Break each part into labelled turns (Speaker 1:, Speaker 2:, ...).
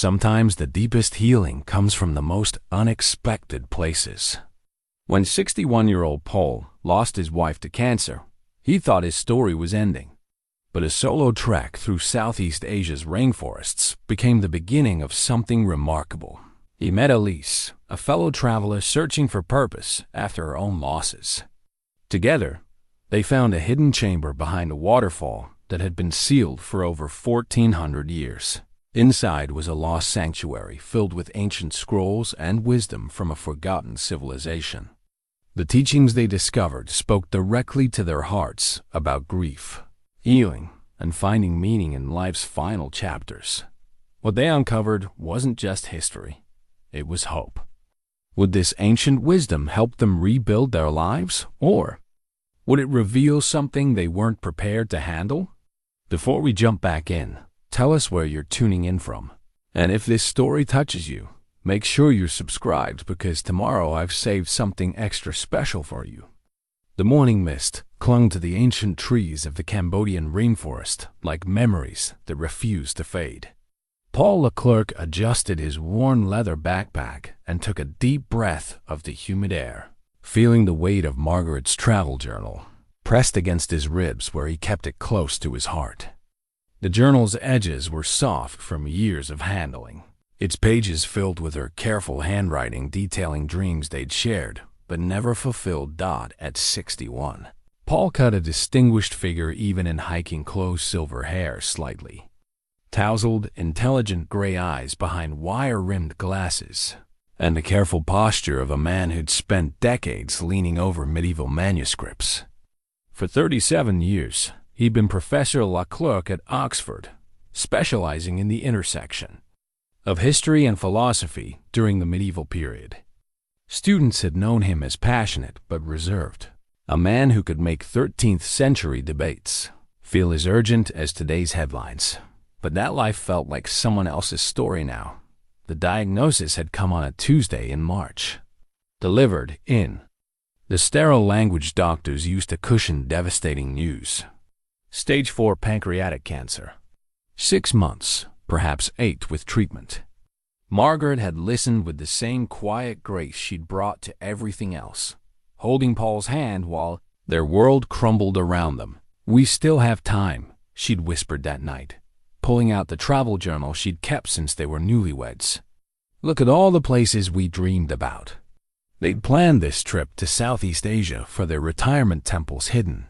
Speaker 1: Sometimes the deepest healing comes from the most unexpected places. When 61-year-old Paul lost his wife to cancer, he thought his story was ending. But a solo trek through Southeast Asia's rainforests became the beginning of something remarkable. He met Elise, a fellow traveler searching for purpose after her own losses. Together, they found a hidden chamber behind a waterfall that had been sealed for over 1,400 years. Inside was a lost sanctuary filled with ancient scrolls and wisdom from a forgotten civilization. The teachings they discovered spoke directly to their hearts about grief, healing, and finding meaning in life's final chapters. What they uncovered wasn't just history, it was hope. Would this ancient wisdom help them rebuild their lives, or would it reveal something they weren't prepared to handle? Before we jump back in, tell us where you're tuning in from. And if this story touches you, make sure you're subscribed because tomorrow I've saved something extra special for you. The morning mist clung to the ancient trees of the Cambodian rainforest like memories that refused to fade. Paul Leclerc adjusted his worn leather backpack and took a deep breath of the humid air, feeling the weight of Margaret's travel journal pressed against his ribs where he kept it close to his heart. The journal's edges were soft from years of handling, its pages filled with her careful handwriting detailing dreams they'd shared but never fulfilled. At 61, Paul cut a distinguished figure even in hiking clothes, silver hair slightly tousled, intelligent gray eyes behind wire-rimmed glasses, and the careful posture of a man who'd spent decades leaning over medieval manuscripts. For 37 years, he'd been Professor Leclerc at Oxford, specializing in the intersection of history and philosophy during the medieval period. Students had known him as passionate but reserved, a man who could make 13th-century debates feel as urgent as today's headlines. But that life felt like someone else's story now. The diagnosis had come on a Tuesday in March, delivered in the sterile language doctors used to cushion devastating news. Stage 4 pancreatic cancer. 6 months, perhaps 8 with treatment. Margaret had listened with the same quiet grace she'd brought to everything else, holding Paul's hand while their world crumbled around them. "We still have time," she'd whispered that night, pulling out the travel journal she'd kept since they were newlyweds. "Look at all the places we dreamed about." They'd planned this trip to Southeast Asia for their retirement temples hidden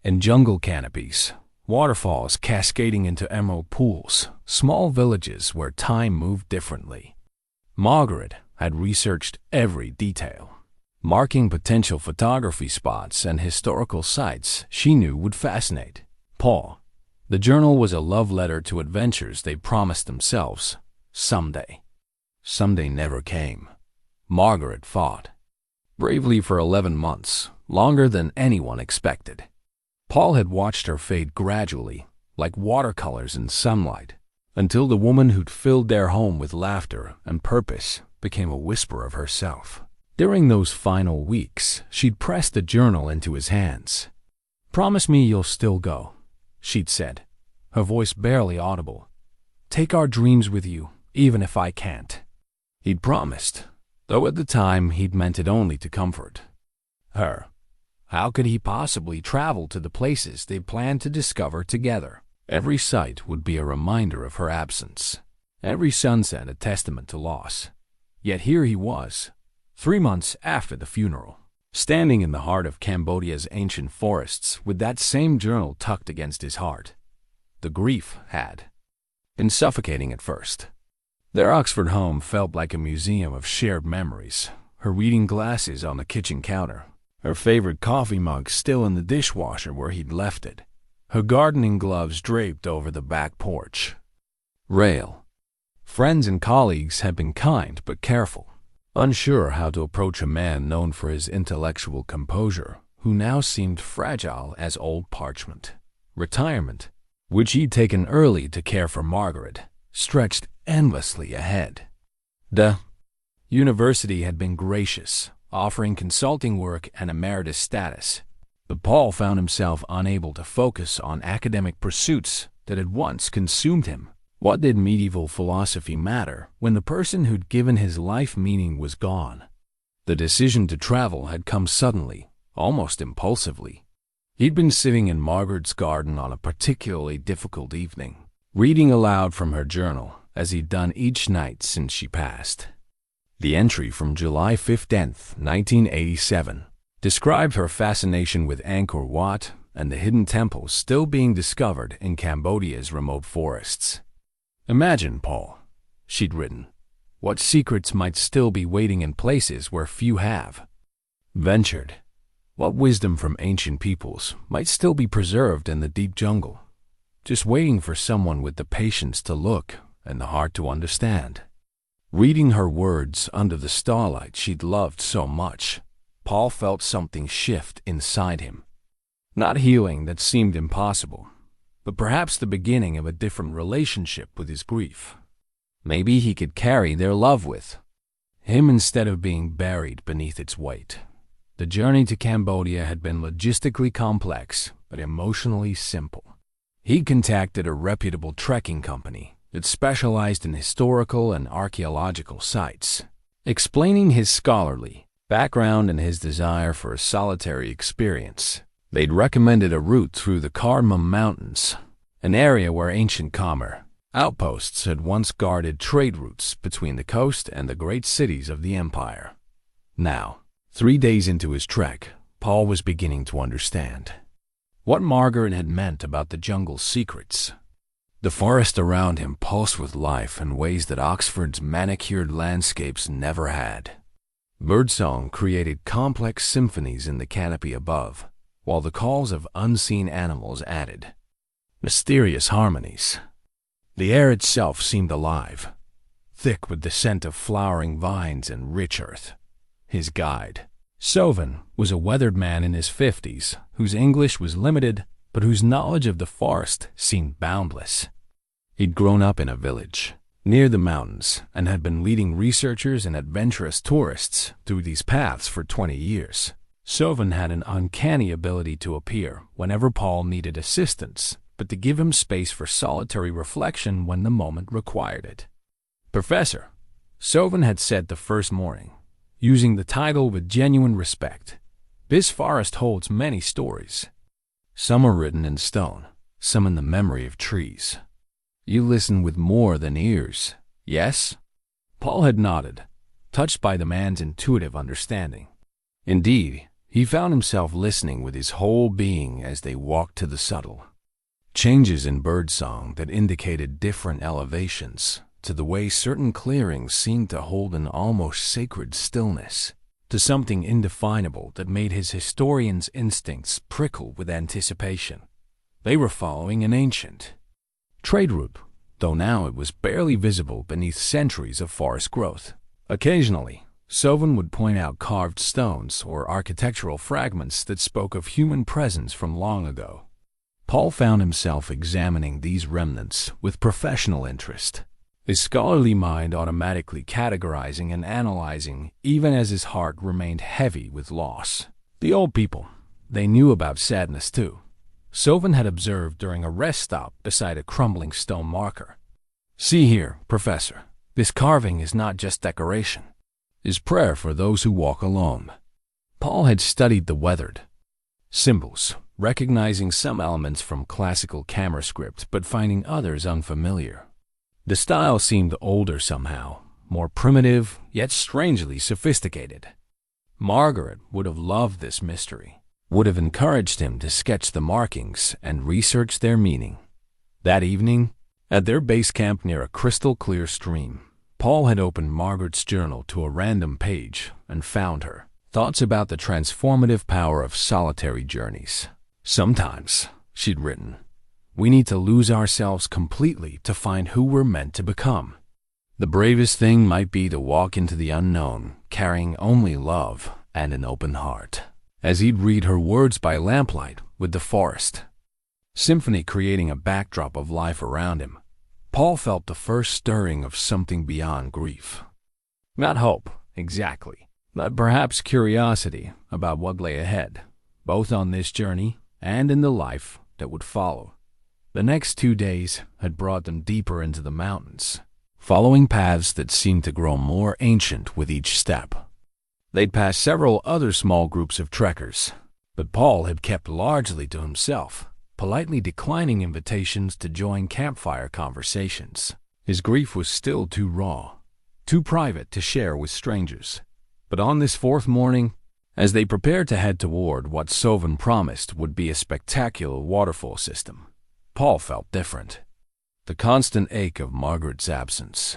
Speaker 1: in jungle canopies, waterfalls cascading into emerald pools, small villages where time moved differently. Margaret had researched every detail, marking potential photography spots and historical sites she knew would fascinate Paul. The journal was a love letter to adventures they promised themselves someday. Someday never came. Margaret fought bravely for 11 months, longer than anyone expected. Paul had watched her fade gradually, like watercolors in sunlight, until the woman who'd filled their home with laughter and purpose became a whisper of herself. During those final weeks, she'd pressed the journal into his hands. "Promise me you'll still go," she'd said, her voice barely audible. "Take our dreams with you, even if I can't." He'd promised, though at the time he'd meant it only to comfort her. How could he possibly travel to the places they planned to discover together? Every sight would be a reminder of her absence, every sunset a testament to loss. Yet here he was, 3 months after the funeral, standing in the heart of Cambodia's ancient forests with that same journal tucked against his heart. The grief had been suffocating at first. Their Oxford home felt like a museum of shared memories, her reading glasses on the kitchen counter, her favorite coffee mug still in the dishwasher where he'd left it, her gardening gloves draped over the back porch rail. Friends and colleagues had been kind but careful, unsure how to approach a man known for his intellectual composure, who now seemed fragile as old parchment. Retirement, which he'd taken early to care for Margaret, stretched endlessly ahead. The university had been gracious, offering consulting work and emeritus status, but Paul found himself unable to focus on academic pursuits that had once consumed him. What did medieval philosophy matter when the person who'd given his life meaning was gone? The decision to travel had come suddenly, almost impulsively. He'd been sitting in Margaret's garden on a particularly difficult evening, reading aloud from her journal, as he'd done each night since she passed. The entry from July 15th, 1987, described her fascination with Angkor Wat and the hidden temples still being discovered in Cambodia's remote forests. "Imagine, Paul," she'd written, "what secrets might still be waiting in places where few have ventured. What wisdom from ancient peoples might still be preserved in the deep jungle, just waiting for someone with the patience to look and the heart to understand." Reading her words under the starlight she'd loved so much, Paul felt something shift inside him. Not healing that seemed impossible, but perhaps the beginning of a different relationship with his grief. Maybe he could carry their love with him instead of being buried beneath its weight. The journey to Cambodia had been logistically complex, but emotionally simple. He contacted a reputable trekking company that specialized in historical and archaeological sites, explaining his scholarly background and his desire for a solitary experience. They'd recommended a route through the Cardamom Mountains, an area where ancient Khmer outposts had once guarded trade routes between the coast and the great cities of the empire. Now, 3 days into his trek, Paul was beginning to understand what Margaret had meant about the jungle's secrets. The forest around him pulsed with life in ways that Oxford's manicured landscapes never had. Birdsong created complex symphonies in the canopy above, while the calls of unseen animals added mysterious harmonies. The air itself seemed alive, thick with the scent of flowering vines and rich earth. His guide, Sovan, was a weathered man in his 50s, whose English was limited, but whose knowledge of the forest seemed boundless. He'd grown up in a village near the mountains and had been leading researchers and adventurous tourists through these paths for 20 years. Sovan had an uncanny ability to appear whenever Paul needed assistance, but to give him space for solitary reflection when the moment required it. "Professor," Sovan had said the first morning, using the title with genuine respect, "this forest holds many stories. Some are written in stone, some in the memory of trees. You listen with more than ears, yes?" Paul had nodded, touched by the man's intuitive understanding. Indeed, he found himself listening with his whole being as they walked to the subtle changes in birdsong that indicated different elevations, to the way certain clearings seemed to hold an almost sacred stillness, to something indefinable that made his historian's instincts prickle with anticipation. They were following an ancient trade route, though now it was barely visible beneath centuries of forest growth. Occasionally, Sovan would point out carved stones or architectural fragments that spoke of human presence from long ago. Paul found himself examining these remnants with professional interest, his scholarly mind automatically categorizing and analyzing, even as his heart remained heavy with loss. The old people, they knew about sadness too. Sovan had observed during a rest stop beside a crumbling stone marker. "See here, Professor, this carving is not just decoration. It's prayer for those who walk alone." Paul had studied the weathered symbols, recognizing some elements from classical camera script but finding others unfamiliar. The style seemed older somehow, more primitive, yet strangely sophisticated. Margaret would have loved this mystery, would have encouraged him to sketch the markings and research their meaning. That evening, at their base camp near a crystal-clear stream, Paul had opened Margaret's journal to a random page and found her thoughts about the transformative power of solitary journeys. "Sometimes," she'd written, "we need to lose ourselves completely to find who we're meant to become. The bravest thing might be to walk into the unknown, carrying only love and an open heart." As he'd read her words by lamplight with the forest symphony creating a backdrop of life around him, Paul felt the first stirring of something beyond grief. Not hope, exactly, but perhaps curiosity about what lay ahead, both on this journey and in the life that would follow. The next 2 days had brought them deeper into the mountains, following paths that seemed to grow more ancient with each step. They'd passed several other small groups of trekkers, but Paul had kept largely to himself, politely declining invitations to join campfire conversations. His grief was still too raw, too private to share with strangers. But on this fourth morning, as they prepared to head toward what Sovan promised would be a spectacular waterfall system, Paul felt different. The constant ache of Margaret's absence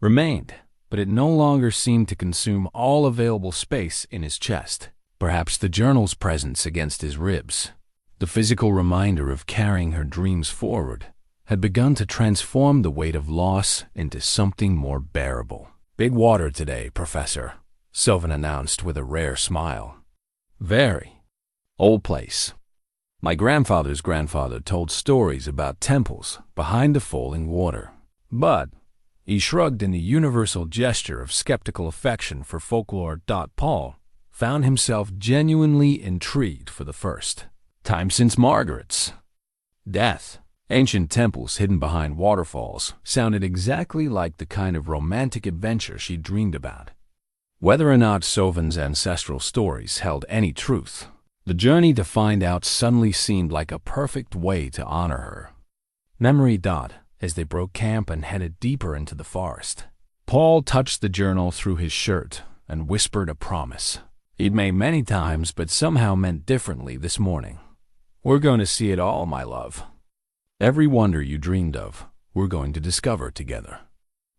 Speaker 1: remained, but it no longer seemed to consume all available space in his chest. Perhaps the journal's presence against his ribs, the physical reminder of carrying her dreams forward, had begun to transform the weight of loss into something more bearable. "Big water today, Professor," Sylvan announced with a rare smile. "Very. Old place. My grandfather's grandfather told stories about temples behind the falling water. But," he shrugged in a universal gesture of skeptical affection for folklore. Paul found himself genuinely intrigued for the first time since Margaret's death. Ancient temples hidden behind waterfalls sounded exactly like the kind of romantic adventure she dreamed about. Whether or not Sovan's ancestral stories held any truth, the journey to find out suddenly seemed like a perfect way to honor her memory. As they broke camp and headed deeper into the forest, Paul touched the journal through his shirt and whispered a promise he'd made many times but somehow meant differently this morning. "We're going to see it all, my love. Every wonder you dreamed of, we're going to discover together."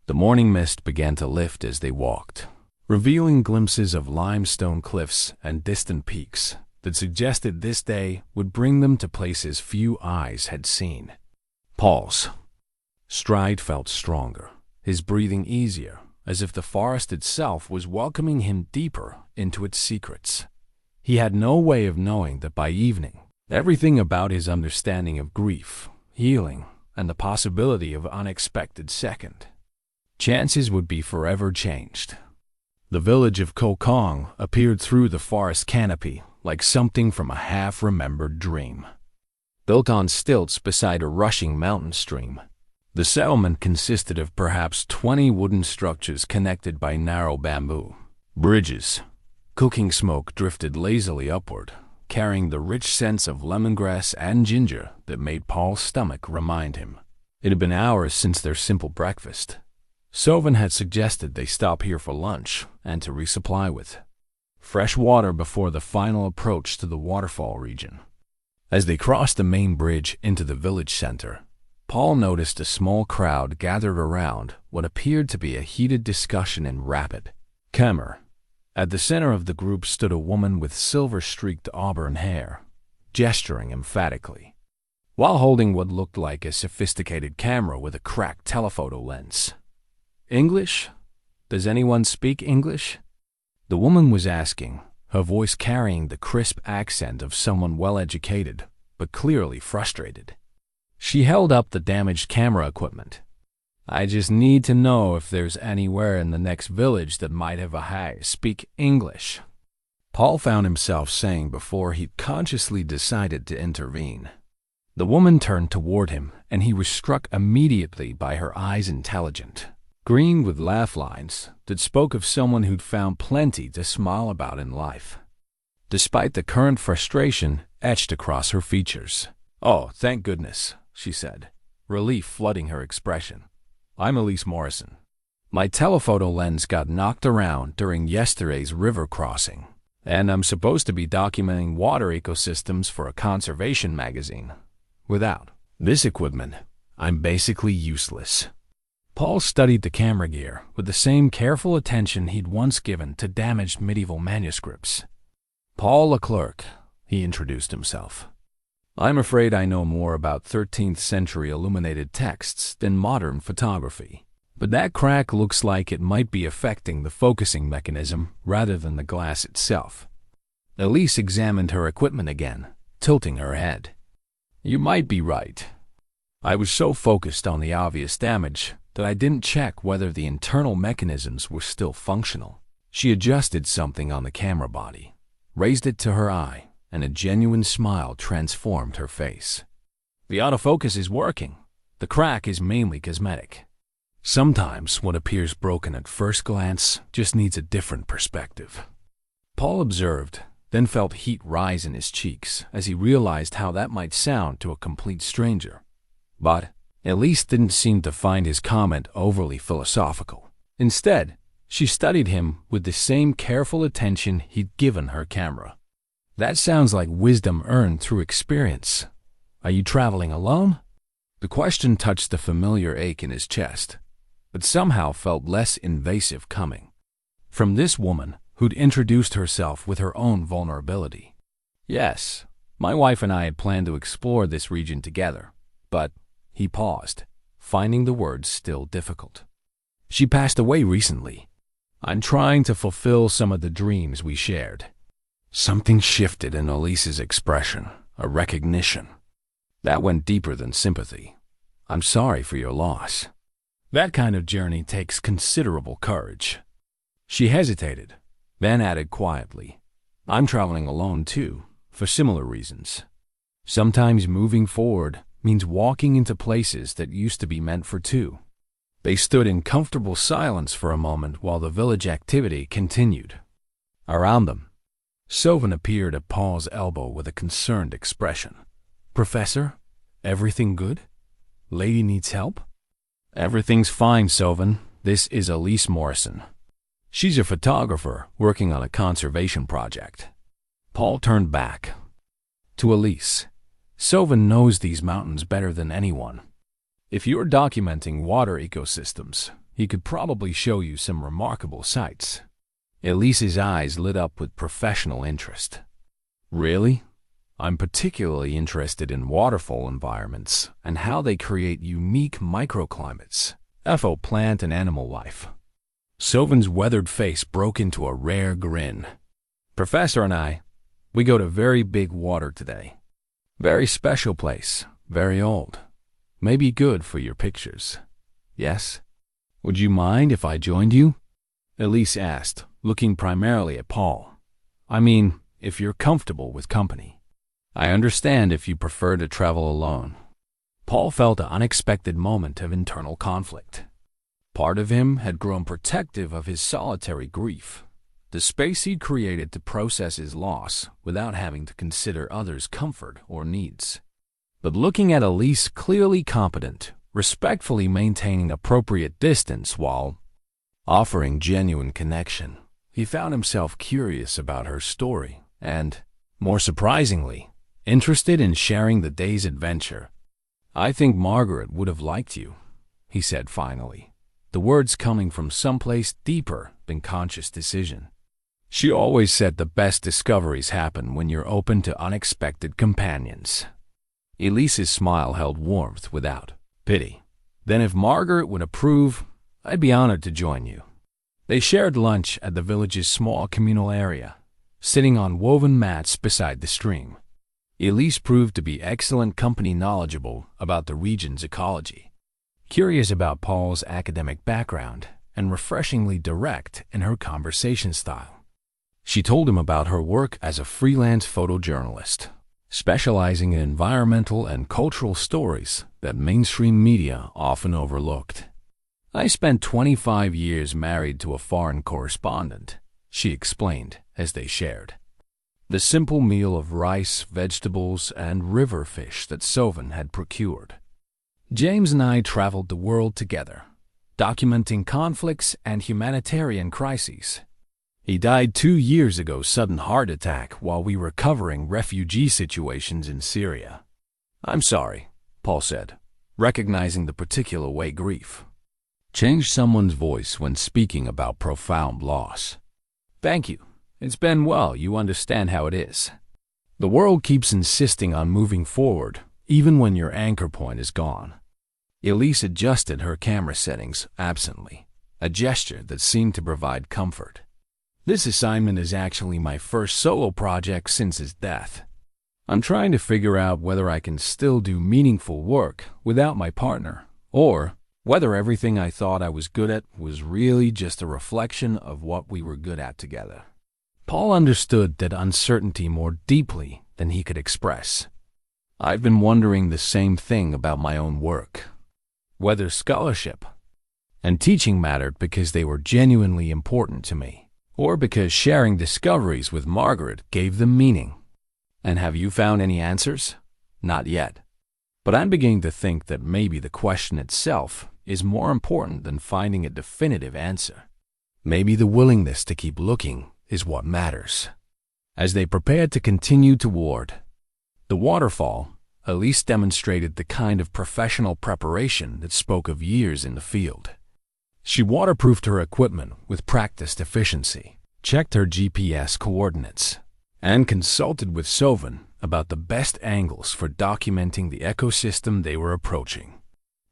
Speaker 1: The morning mist began to lift as they walked, revealing glimpses of limestone cliffs and distant peaks that suggested this day would bring them to places few eyes had seen. Paul's stride felt stronger, his breathing easier, as if the forest itself was welcoming him deeper into its secrets. He had no way of knowing that by evening, everything about his understanding of grief, healing, and the possibility of unexpected second chances would be forever changed. The village of Kokong appeared through the forest canopy like something from a half-remembered dream. Built on stilts beside a rushing mountain stream, the settlement consisted of perhaps 20 wooden structures connected by narrow bamboo bridges. Cooking smoke drifted lazily upward, carrying the rich scents of lemongrass and ginger that made Paul's stomach remind him. It had been hours since their simple breakfast. Sovan had suggested they stop here for lunch and to resupply with fresh water before the final approach to the waterfall region. As they crossed the main bridge into the village center, Paul noticed a small crowd gathered around what appeared to be a heated discussion in rapid clamor. At the center of the group stood a woman with silver-streaked auburn hair, gesturing emphatically, while holding what looked like a sophisticated camera with a cracked telephoto lens. "English? Does anyone speak English?" the woman was asking, her voice carrying the crisp accent of someone well-educated, but clearly frustrated. She held up the damaged camera equipment. "I just need to know if there's anywhere in the next village that might have speak English," Paul found himself saying before he'd consciously decided to intervene. The woman turned toward him, and he was struck immediately by her eyes, intelligent, green with laugh lines that spoke of someone who'd found plenty to smile about in life, despite the current frustration etched across her features. "Oh, thank goodness," she said, relief flooding her expression. "I'm Elise Morrison. My telephoto lens got knocked around during yesterday's river crossing, and I'm supposed to be documenting water ecosystems for a conservation magazine. Without this equipment, I'm basically useless." Paul studied the camera gear with the same careful attention he'd once given to damaged medieval manuscripts. "Paul Leclerc," he introduced himself. "I'm afraid I know more about 13th century illuminated texts than modern photography, but that crack looks like it might be affecting the focusing mechanism rather than the glass itself." Elise examined her equipment again, tilting her head. "You might be right. I was so focused on the obvious damage that I didn't check whether the internal mechanisms were still functional." She adjusted something on the camera body, raised it to her eye, and a genuine smile transformed her face. The autofocus is working. The crack is mainly cosmetic. Sometimes what appears broken at first glance just needs a different perspective. Paul observed, then felt heat rise in his cheeks as he realized how that might sound to a complete stranger. But Elise didn't seem to find his comment overly philosophical. Instead, she studied him with the same careful attention he'd given her camera. That sounds like wisdom earned through experience. Are you traveling alone? The question touched the familiar ache in his chest, but somehow felt less invasive coming from this woman who'd introduced herself with her own vulnerability. Yes, my wife and I had planned to explore this region together, but he paused, finding the words still difficult. She passed away recently. I'm trying to fulfill some of the dreams we shared. Something shifted in Elise's expression, a recognition. That went deeper than sympathy. I'm sorry for your loss. That kind of journey takes considerable courage. She hesitated, then added quietly, I'm traveling alone too, for similar reasons. Sometimes moving forward means walking into places that used to be meant for two. They stood in comfortable silence for a moment while the village activity continued. Around them, Sylvan appeared at Paul's elbow with a concerned expression. Professor, everything good? Lady needs help? Everything's fine, Sylvan. This is Elise Morrison. She's a photographer working on a conservation project. Paul turned back. To Elise, Sylvan knows these mountains better than anyone. If you're documenting water ecosystems, he could probably show you some remarkable sights. Elise's eyes lit up with professional interest. Really? I'm particularly interested in waterfall environments and how they create unique microclimates, plant and animal life. Sylvan's weathered face broke into a rare grin. Professor and I, we go to very big water today. Very special place, very old. Maybe good for your pictures. Yes? Would you mind if I joined you? Elise asked, looking primarily at Paul. I mean, if you're comfortable with company. I understand if you prefer to travel alone. Paul felt an unexpected moment of internal conflict. Part of him had grown protective of his solitary grief, the space he'd created to process his loss without having to consider others' comfort or needs. But looking at Elise clearly competent, respectfully maintaining appropriate distance while offering genuine connection, he found himself curious about her story and, more surprisingly, interested in sharing the day's adventure. I think Margaret would have liked you, he said finally, the words coming from someplace deeper than conscious decision. She always said the best discoveries happen when you're open to unexpected companions. Elise's smile held warmth without pity. Then if Margaret would approve, I'd be honored to join you. They shared lunch at the village's small communal area, sitting on woven mats beside the stream. Elise proved to be excellent company, knowledgeable about the region's ecology, curious about Paul's academic background, and refreshingly direct in her conversation style. She told him about her work as a freelance photojournalist, specializing in environmental and cultural stories that mainstream media often overlooked. I spent 25 years married to a foreign correspondent, she explained as they shared. The simple meal of rice, vegetables, and river fish that Sylvan had procured. James and I traveled the world together, documenting conflicts and humanitarian crises. He died 2 years ago, sudden heart attack, while we were covering refugee situations in Syria. I'm sorry, Paul said, recognizing the particular way grief changed someone's voice when speaking about profound loss. Thank you. It's been well, you understand how it is. The world keeps insisting on moving forward, even when your anchor point is gone. Elise adjusted her camera settings absently, a gesture that seemed to provide comfort. This assignment is actually my first solo project since his death. I'm trying to figure out whether I can still do meaningful work without my partner, or whether everything I thought I was good at was really just a reflection of what we were good at together. Paul understood that uncertainty more deeply than he could express. I've been wondering the same thing about my own work. Whether scholarship and teaching mattered because they were genuinely important to me, or because sharing discoveries with Margaret gave them meaning. And have you found any answers? Not yet. But I'm beginning to think that maybe the question itself is more important than finding a definitive answer. Maybe the willingness to keep looking is what matters. As they prepared to continue toward the waterfall, Elise demonstrated the kind of professional preparation that spoke of years in the field. She waterproofed her equipment with practiced efficiency, checked her GPS coordinates, and consulted with Sovan about the best angles for documenting the ecosystem they were approaching.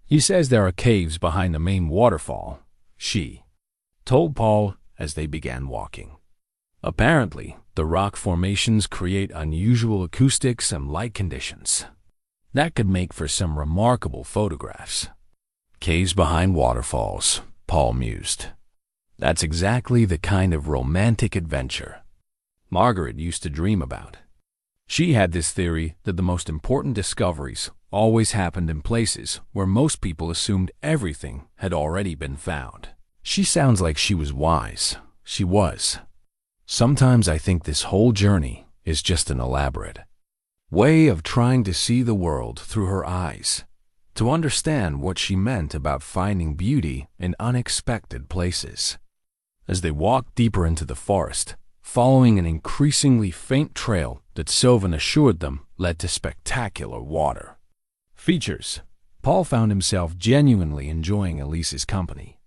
Speaker 1: He says there are caves behind the main waterfall, she told Paul as they began walking. Apparently, the rock formations create unusual acoustics and light conditions that could make for some remarkable photographs. Caves behind waterfalls, Paul mused. That's exactly the kind of romantic adventure Margaret used to dream about. She had this theory that the most important discoveries always happened in places where most people assumed everything had already been found. She sounds like she was wise. She was. Sometimes I think this whole journey is just an elaborate way of trying to see the world through her eyes, to understand what she meant about finding beauty in unexpected places. As they walked deeper into the forest, following an increasingly faint trail that Sovan assured them led to spectacular water features, Paul found himself genuinely enjoying Elise's company.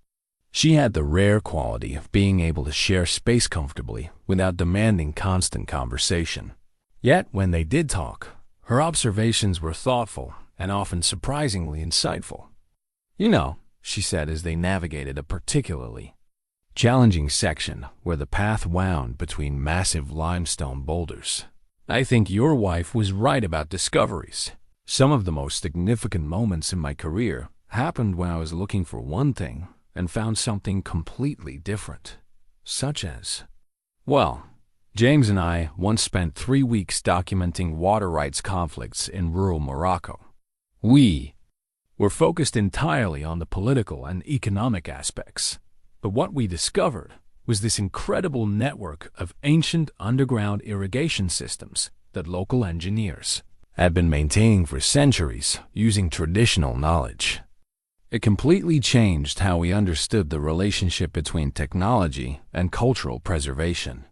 Speaker 1: She had the rare quality of being able to share space comfortably without demanding constant conversation. Yet, when they did talk, her observations were thoughtful and often surprisingly insightful. You know, she said as they navigated a particularly challenging section where the path wound between massive limestone boulders. I think your wife was right about discoveries. Some of the most significant moments in my career happened when I was looking for one thing and found something completely different. Such as, well, James and I once spent 3 weeks documenting water rights conflicts in rural Morocco. We were focused entirely on the political and economic aspects, but what we discovered was this incredible network of ancient underground irrigation systems that local engineers had been maintaining for centuries using traditional knowledge. It completely changed how we understood the relationship between technology and cultural preservation.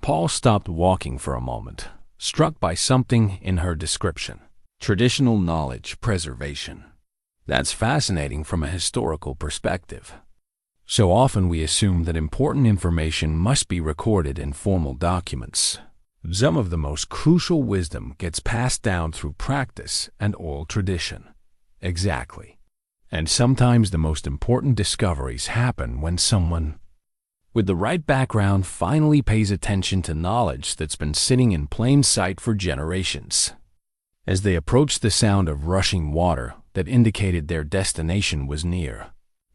Speaker 1: Paul stopped walking for a moment, struck by something in her description. Traditional knowledge preservation. That's fascinating from a historical perspective. So often we assume that important information must be recorded in formal documents. Some of the most crucial wisdom gets passed down through practice and oral tradition. Exactly. And sometimes the most important discoveries happen when someone with the right background finally pays attention to knowledge that's been sitting in plain sight for generations. As they approached the sound of rushing water that indicated their destination was near,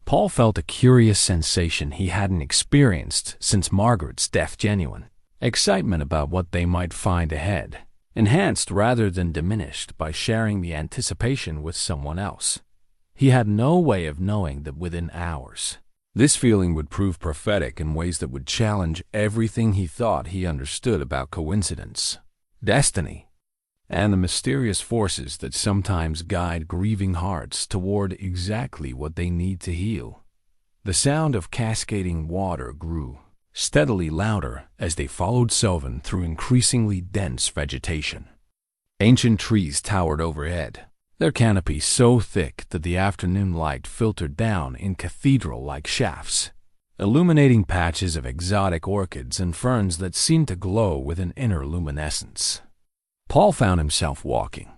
Speaker 1: Paul felt a curious sensation he hadn't experienced since Margaret's death. Genuine excitement about what they might find ahead, enhanced rather than diminished by sharing the anticipation with someone else. He had no way of knowing that within hours, this feeling would prove prophetic in ways that would challenge everything he thought he understood about coincidence, destiny, and the mysterious forces that sometimes guide grieving hearts toward exactly what they need to heal. The sound of cascading water grew steadily louder as they followed Sovan through increasingly dense vegetation. Ancient trees towered overhead, their canopy so thick that the afternoon light filtered down in cathedral-like shafts, illuminating patches of exotic orchids and ferns that seemed to glow with an inner luminescence. Paul found himself walking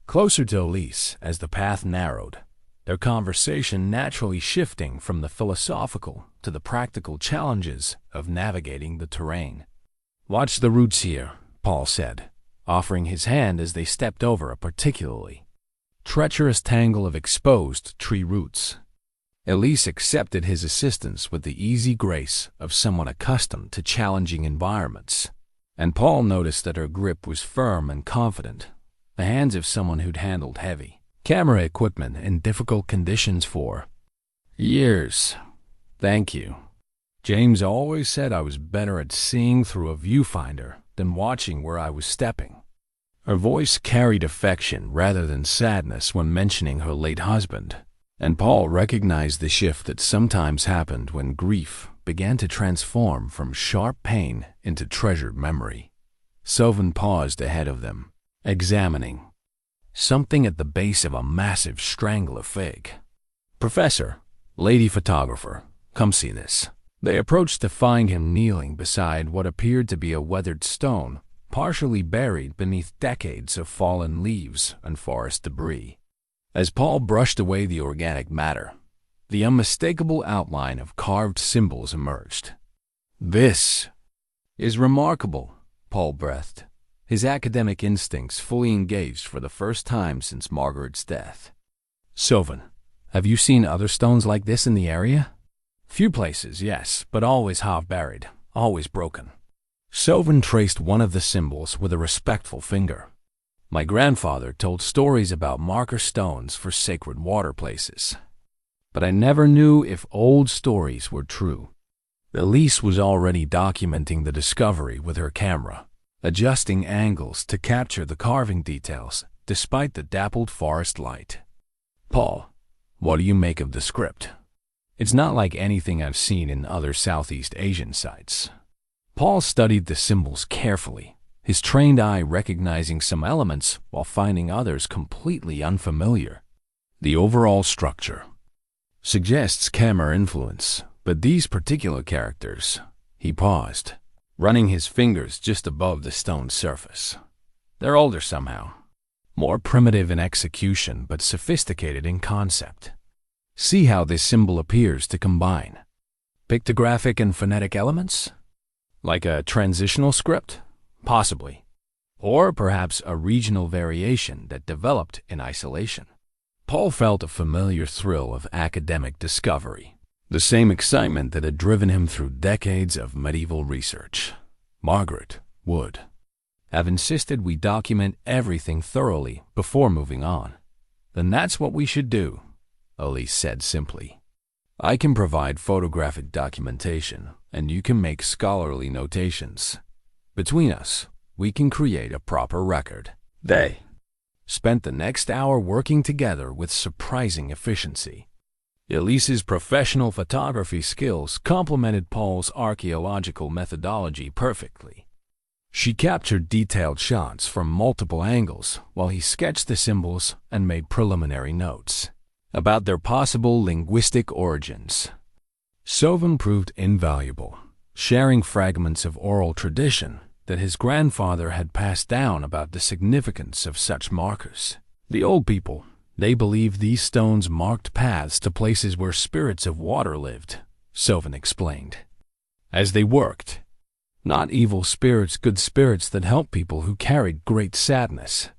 Speaker 1: closer to Elise as the path narrowed, their conversation naturally shifting from the philosophical to the practical challenges of navigating the terrain. "Watch the roots here," Paul said, offering his hand as they stepped over a particularly treacherous tangle of exposed tree roots. Elise accepted his assistance with the easy grace of someone accustomed to challenging environments, and Paul noticed that her grip was firm and confident, the hands of someone who'd handled heavy camera equipment in difficult conditions for years. Thank you. James always said I was better at seeing through a viewfinder than watching where I was stepping. Her voice carried affection rather than sadness when mentioning her late husband, and Paul recognized the shift that sometimes happened when grief began to transform from sharp pain into treasured memory. Sylvan paused ahead of them, examining something at the base of a massive strangler fig. Professor, lady photographer, come see this. They approached to find him kneeling beside what appeared to be a weathered stone, partially buried beneath decades of fallen leaves and forest debris. As Paul brushed away the organic matter, the unmistakable outline of carved symbols emerged. "This is remarkable," Paul breathed, his academic instincts fully engaged for the first time since Margaret's death. "Sylvan, have you seen other stones like this in the area?" "Few places, yes, but always half-buried, always broken." Sylvan traced one of the symbols with a respectful finger. "My grandfather told stories about marker stones for sacred water places, but I never knew if old stories were true." Elise was already documenting the discovery with her camera, adjusting angles to capture the carving details despite the dappled forest light. "Paul, what do you make of the script? It's not like anything I've seen in other Southeast Asian sites." Paul studied the symbols carefully, his trained eye recognizing some elements while finding others completely unfamiliar. "The overall structure suggests Khmer influence, but these particular characters," he paused, running his fingers just above the stone surface. "They're older somehow, more primitive in execution but sophisticated in concept. See how this symbol appears to combine pictographic and phonetic elements? Like a transitional script? Possibly. Or perhaps a regional variation that developed in isolation." Paul felt a familiar thrill of academic discovery, the same excitement that had driven him through decades of medieval research. Margaret would have insisted we document everything thoroughly before moving on. "Then that's what we should do," Elise said simply. "I can provide photographic documentation, and you can make scholarly notations. Between us, we can create a proper record." They spent the next hour working together with surprising efficiency. Elise's professional photography skills complemented Paul's archaeological methodology perfectly. She captured detailed shots from multiple angles while he sketched the symbols and made preliminary notes about their possible linguistic origins. Sylvan proved invaluable, sharing fragments of oral tradition that his grandfather had passed down about the significance of such markers. The old people, they believed these stones marked paths to places where spirits of water lived, Sylvan explained. As they worked, not evil spirits, good spirits that helped people who carried great sadness.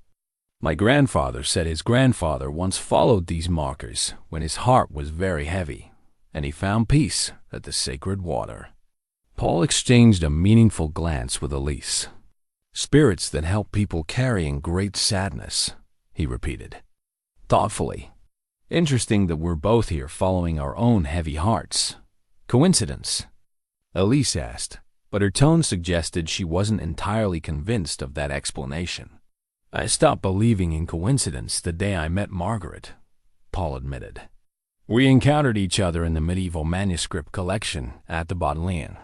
Speaker 1: My grandfather said his grandfather once followed these markers when his heart was very heavy, and he found peace at the sacred water. Paul exchanged a meaningful glance with Elise. "Spirits that help people carrying great sadness," he repeated, thoughtfully. "Interesting that we're both here following our own heavy hearts. Coincidence?" Elise asked, but her tone suggested she wasn't entirely convinced of that explanation. "I stopped believing in coincidence the day I met Margaret," Paul admitted. "We encountered each other in the medieval manuscript collection at the Bodleian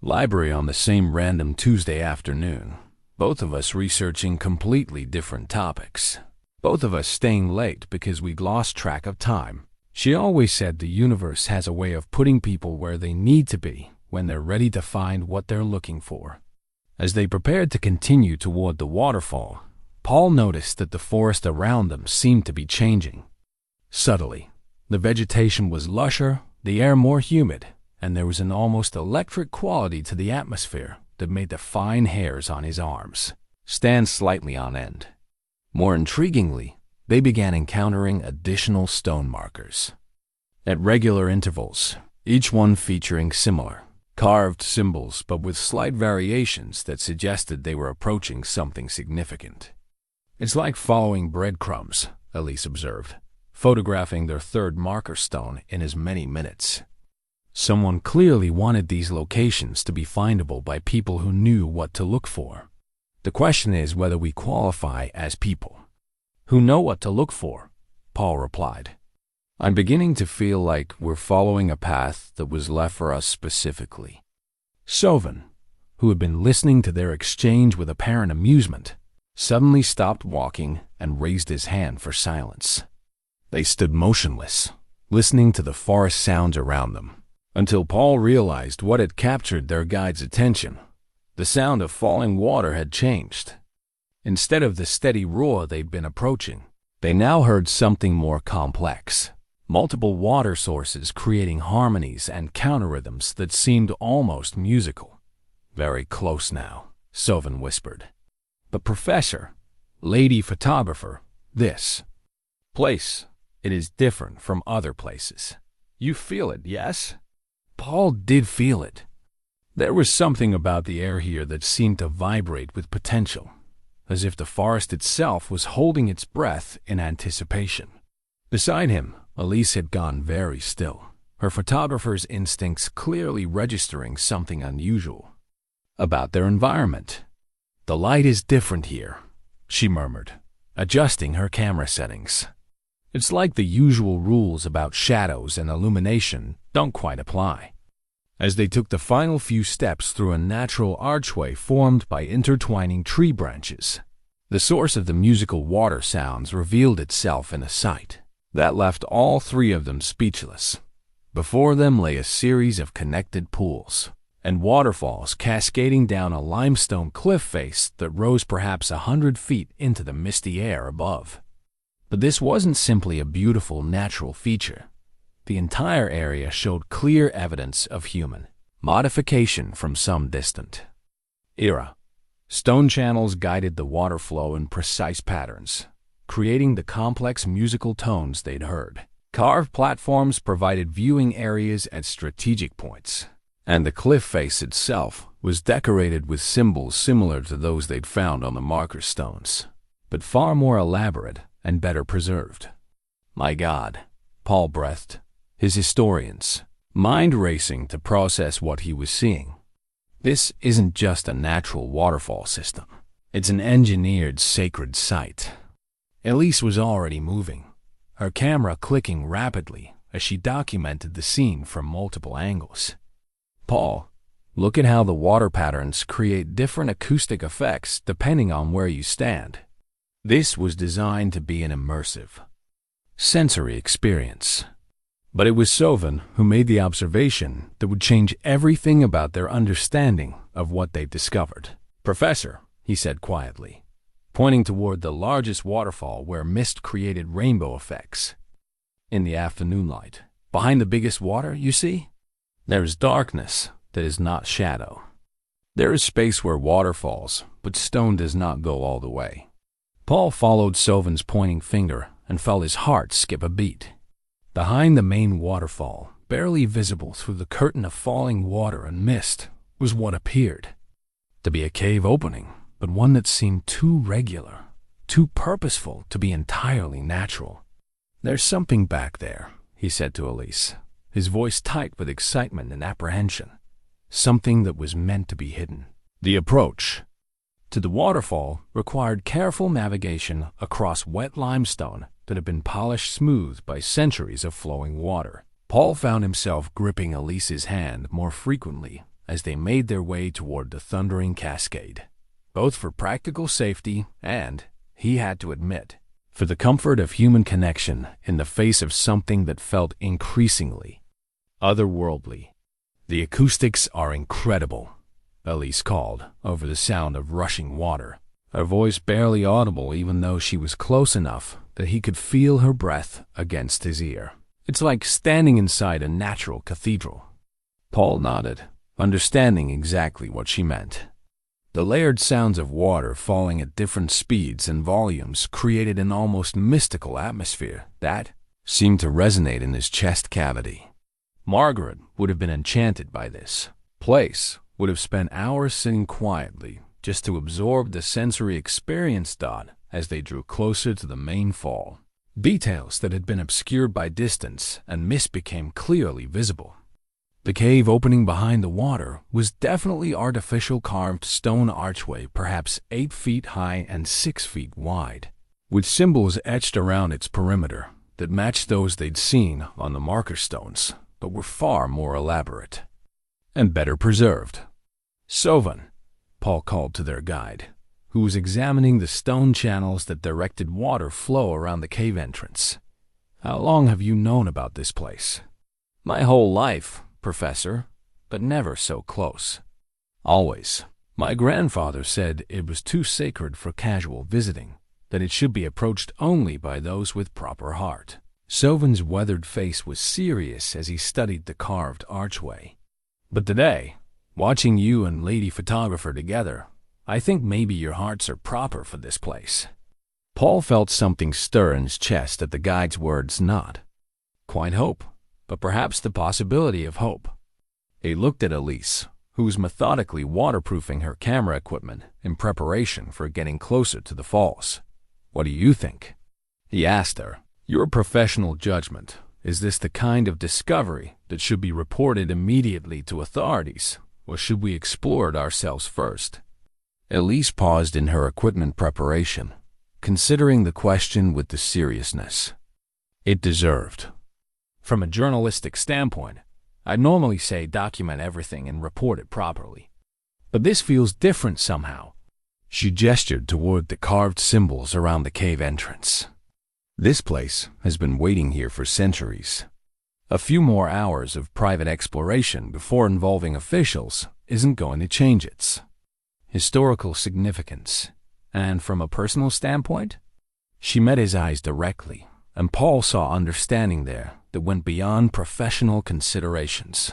Speaker 1: Library on the same random Tuesday afternoon, both of us researching completely different topics, both of us staying late because we'd lost track of time. She always said the universe has a way of putting people where they need to be when they're ready to find what they're looking for." As they prepared to continue toward the waterfall, Paul noticed that the forest around them seemed to be changing. Subtly, the vegetation was lusher, the air more humid, and there was an almost electric quality to the atmosphere that made the fine hairs on his arms stand slightly on end. More intriguingly, they began encountering additional stone markers. At regular intervals, each one featuring similar, carved symbols but with slight variations that suggested they were approaching something significant. It's like following breadcrumbs, Elise observed, photographing their third marker stone in as many minutes. Someone clearly wanted these locations to be findable by people who knew what to look for. The question is whether we qualify as people who know what to look for, Paul replied. I'm beginning to feel like we're following a path that was left for us specifically. Sovan, who had been listening to their exchange with apparent amusement, suddenly stopped walking and raised his hand for silence. They stood motionless, listening to the forest sounds around them, until Paul realized what had captured their guide's attention. The sound of falling water had changed. Instead of the steady roar they'd been approaching, they now heard something more complex. Multiple water sources creating harmonies and counter-rhythms that seemed almost musical. Very close now, Sovan whispered. But Professor, lady photographer, this place, it is different from other places. You feel it, yes? Paul did feel it. There was something about the air here that seemed to vibrate with potential, as if the forest itself was holding its breath in anticipation. Beside him, Elise had gone very still, her photographer's instincts clearly registering something unusual about their environment. The light is different here, she murmured, adjusting her camera settings. It's like the usual rules about shadows and illumination don't quite apply. As they took the final few steps through a natural archway formed by intertwining tree branches, the source of the musical water sounds revealed itself in a sight that left all three of them speechless. Before them lay a series of connected pools and waterfalls cascading down a limestone cliff face that rose perhaps 100 feet into the misty air above. But this wasn't simply a beautiful natural feature. The entire area showed clear evidence of human modification from some distant era. Stone channels guided the water flow in precise patterns, creating the complex musical tones they'd heard. Carved platforms provided viewing areas at strategic points, and the cliff face itself was decorated with symbols similar to those they'd found on the marker stones, but far more elaborate and better preserved. My God, Paul breathed, his historian's mind racing to process what he was seeing. This isn't just a natural waterfall system. It's an engineered sacred site. Elise was already moving, her camera clicking rapidly as she documented the scene from multiple angles. Paul, look at how the water patterns create different acoustic effects depending on where you stand. This was designed to be an immersive sensory experience. But it was Sovan who made the observation that would change everything about their understanding of what they'd discovered. Professor, he said quietly, pointing toward the largest waterfall where mist created rainbow effects. In the afternoon light, behind the biggest water, you see, there is darkness that is not shadow. There is space where water falls, but stone does not go all the way. Paul followed Sovan's pointing finger and felt his heart skip a beat. Behind the main waterfall, barely visible through the curtain of falling water and mist, was what appeared to be a cave opening, but one that seemed too regular, too purposeful to be entirely natural. There's something back there, he said to Elise, his voice tight with excitement and apprehension. Something that was meant to be hidden. The approach to the waterfall required careful navigation across wet limestone that had been polished smooth by centuries of flowing water. Paul found himself gripping Elise's hand more frequently as they made their way toward the thundering cascade, both for practical safety and, he had to admit, for the comfort of human connection in the face of something that felt increasingly otherworldly. The acoustics are incredible, Elise called over the sound of rushing water, her voice barely audible even though she was close enough that he could feel her breath against his ear. It's like standing inside a natural cathedral. Paul nodded, understanding exactly what she meant. The layered sounds of water falling at different speeds and volumes created an almost mystical atmosphere that seemed to resonate in his chest cavity. Margaret would have been enchanted by this place, would have spent hours sitting quietly just to absorb the sensory experience. as they drew closer to the main fall. Details that had been obscured by distance and mist became clearly visible. The cave opening behind the water was definitely artificial carved stone archway, perhaps 8 feet high and 6 feet wide, with symbols etched around its perimeter that matched those they'd seen on the marker stones, but were far more elaborate and better preserved. "Sovan," Paul called to their guide, who was examining the stone channels that directed water flow around the cave entrance. "How long have you known about this place?" "My whole life, Professor, but never so close." "Always. My grandfather said it was too sacred for casual visiting, that it should be approached only by those with proper heart." Sovan's weathered face was serious as he studied the carved archway. "But today, watching you and Lady Photographer together, I think maybe your hearts are proper for this place." Paul felt something stir in his chest at the guide's words. Not quite hope, but perhaps the possibility of hope. He looked at Elise, who was methodically waterproofing her camera equipment in preparation for getting closer to the falls. "What do you think?" he asked her. "Your professional judgment, is this the kind of discovery that should be reported immediately to authorities, or should we explore it ourselves first?" Elise paused in her equipment preparation, considering the question with the seriousness it deserved. "From a journalistic standpoint, I'd normally say document everything and report it properly. But this feels different somehow." She gestured toward the carved symbols around the cave entrance. "This place has been waiting here for centuries. A few more hours of private exploration before involving officials isn't going to change its historical significance. And from a personal standpoint?" She met his eyes directly, and Paul saw understanding there that went beyond professional considerations.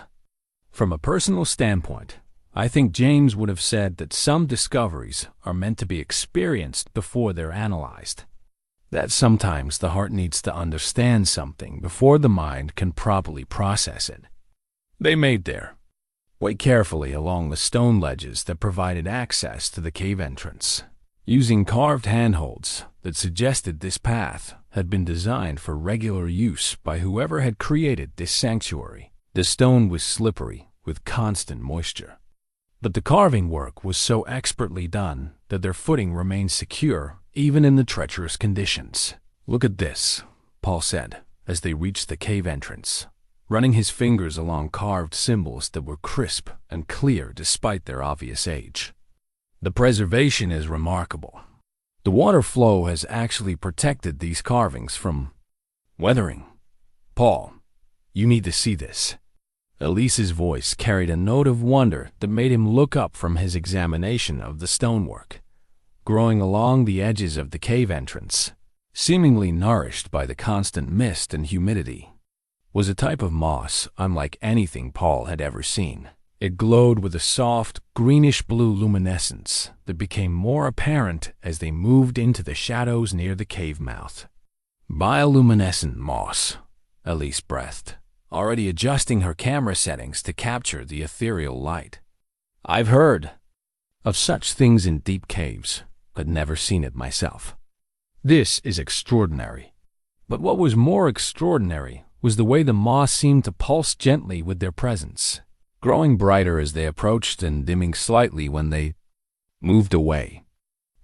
Speaker 1: "From a personal standpoint, I think James would have said that some discoveries are meant to be experienced before they're analyzed. That sometimes the heart needs to understand something before the mind can properly process it." They made their way carefully along the stone ledges that provided access to the cave entrance, using carved handholds that suggested this path had been designed for regular use by whoever had created this sanctuary. The stone was slippery with constant moisture, but the carving work was so expertly done that their footing remained secure even in the treacherous conditions. "Look at this," Paul said as they reached the cave entrance, running his fingers along carved symbols that were crisp and clear despite their obvious age. "The preservation is remarkable. The water flow has actually protected these carvings from weathering. Paul, you need to see this." Elise's voice carried a note of wonder that made him look up from his examination of the stonework, growing along the edges of the cave entrance, seemingly nourished by the constant mist and humidity, was a type of moss unlike anything Paul had ever seen. It glowed with a soft, greenish-blue luminescence that became more apparent as they moved into the shadows near the cave mouth. "Bioluminescent moss," Elise breathed, already adjusting her camera settings to capture the ethereal light. "I've heard of such things in deep caves, but never seen it myself. This is extraordinary." But what was more extraordinary was the way the moss seemed to pulse gently with their presence, growing brighter as they approached and dimming slightly when they moved away.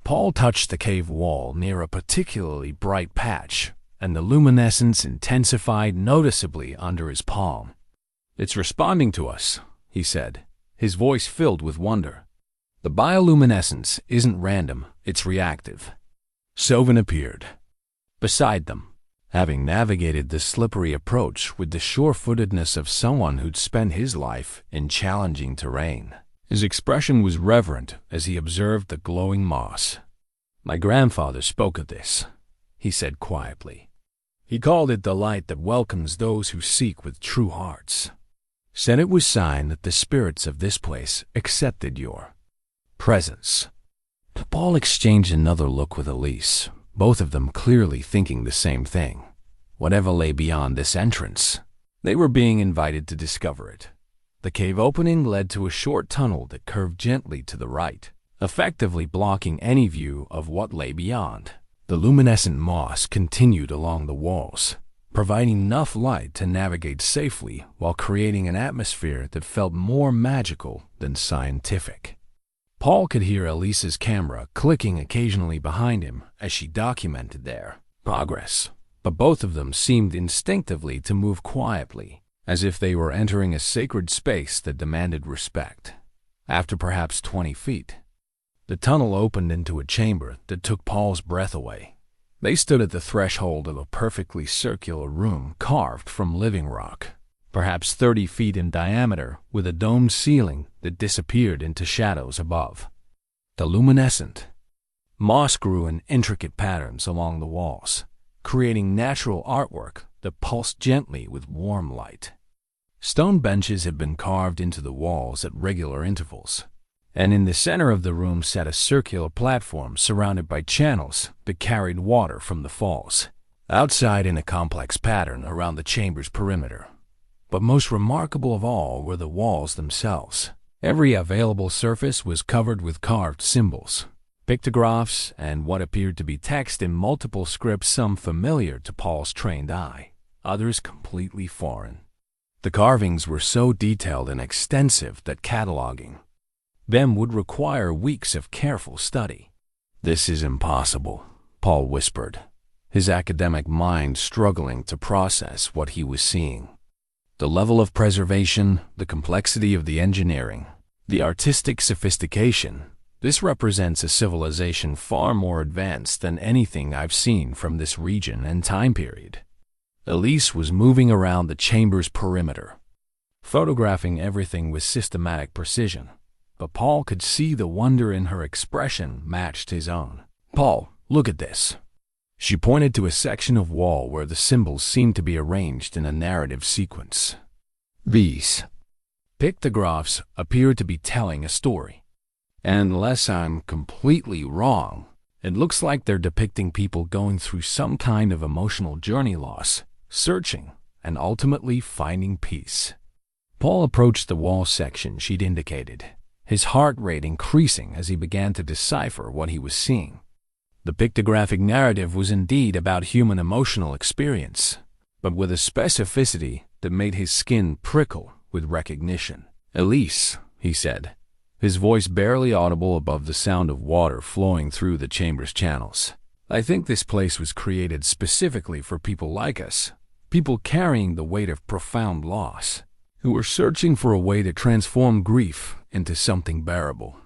Speaker 1: Paul touched the cave wall near a particularly bright patch, and the luminescence intensified noticeably under his palm. "It's responding to us," he said, his voice filled with wonder. "The bioluminescence isn't random, it's reactive." Sovan appeared beside them, having navigated the slippery approach with the sure-footedness of someone who'd spent his life in challenging terrain. His expression was reverent as he observed the glowing moss. "My grandfather spoke of this," he said quietly. "He called it the light that welcomes those who seek with true hearts. Said it was sign that the spirits of this place accepted your presence." Paul exchanged another look with Elise, both of them clearly thinking the same thing. Whatever lay beyond this entrance, they were being invited to discover it. The cave opening led to a short tunnel that curved gently to the right, effectively blocking any view of what lay beyond. The luminescent moss continued along the walls, providing enough light to navigate safely while creating an atmosphere that felt more magical than scientific. Paul could hear Elise's camera clicking occasionally behind him as she documented their progress, but both of them seemed instinctively to move quietly, as if they were entering a sacred space that demanded respect. After perhaps 20 feet, the tunnel opened into a chamber that took Paul's breath away. They stood at the threshold of a perfectly circular room carved from living rock, perhaps 30 feet in diameter, with a domed ceiling that disappeared into shadows above. The luminescent moss grew in intricate patterns along the walls, creating natural artwork that pulsed gently with warm light. Stone benches had been carved into the walls at regular intervals, and in the center of the room sat a circular platform surrounded by channels that carried water from the falls, outside in a complex pattern around the chamber's perimeter. But most remarkable of all were the walls themselves. Every available surface was covered with carved symbols, pictographs, and what appeared to be text in multiple scripts, some familiar to Paul's trained eye, others completely foreign. The carvings were so detailed and extensive that cataloging them would require weeks of careful study. "This is impossible," Paul whispered, his academic mind struggling to process what he was seeing. The level of preservation, the complexity of the engineering, the artistic sophistication, this represents a civilization far more advanced than anything I've seen from this region and time period. Elise was moving around the chamber's perimeter, photographing everything with systematic precision, but Paul could see the wonder in her expression matched his own. "Paul, look at this." She pointed to a section of wall where the symbols seemed to be arranged in a narrative sequence. These pictographs appeared to be telling a story. And unless I'm completely wrong, it looks like they're depicting people going through some kind of emotional journey, loss, searching, and ultimately finding peace. Paul approached the wall section she'd indicated, his heart rate increasing as he began to decipher what he was seeing. The pictographic narrative was indeed about human emotional experience, but with a specificity that made his skin prickle with recognition. "Elise," he said, his voice barely audible above the sound of water flowing through the chamber's channels. "I think this place was created specifically for people like us, people carrying the weight of profound loss, who were searching for a way to transform grief into something bearable."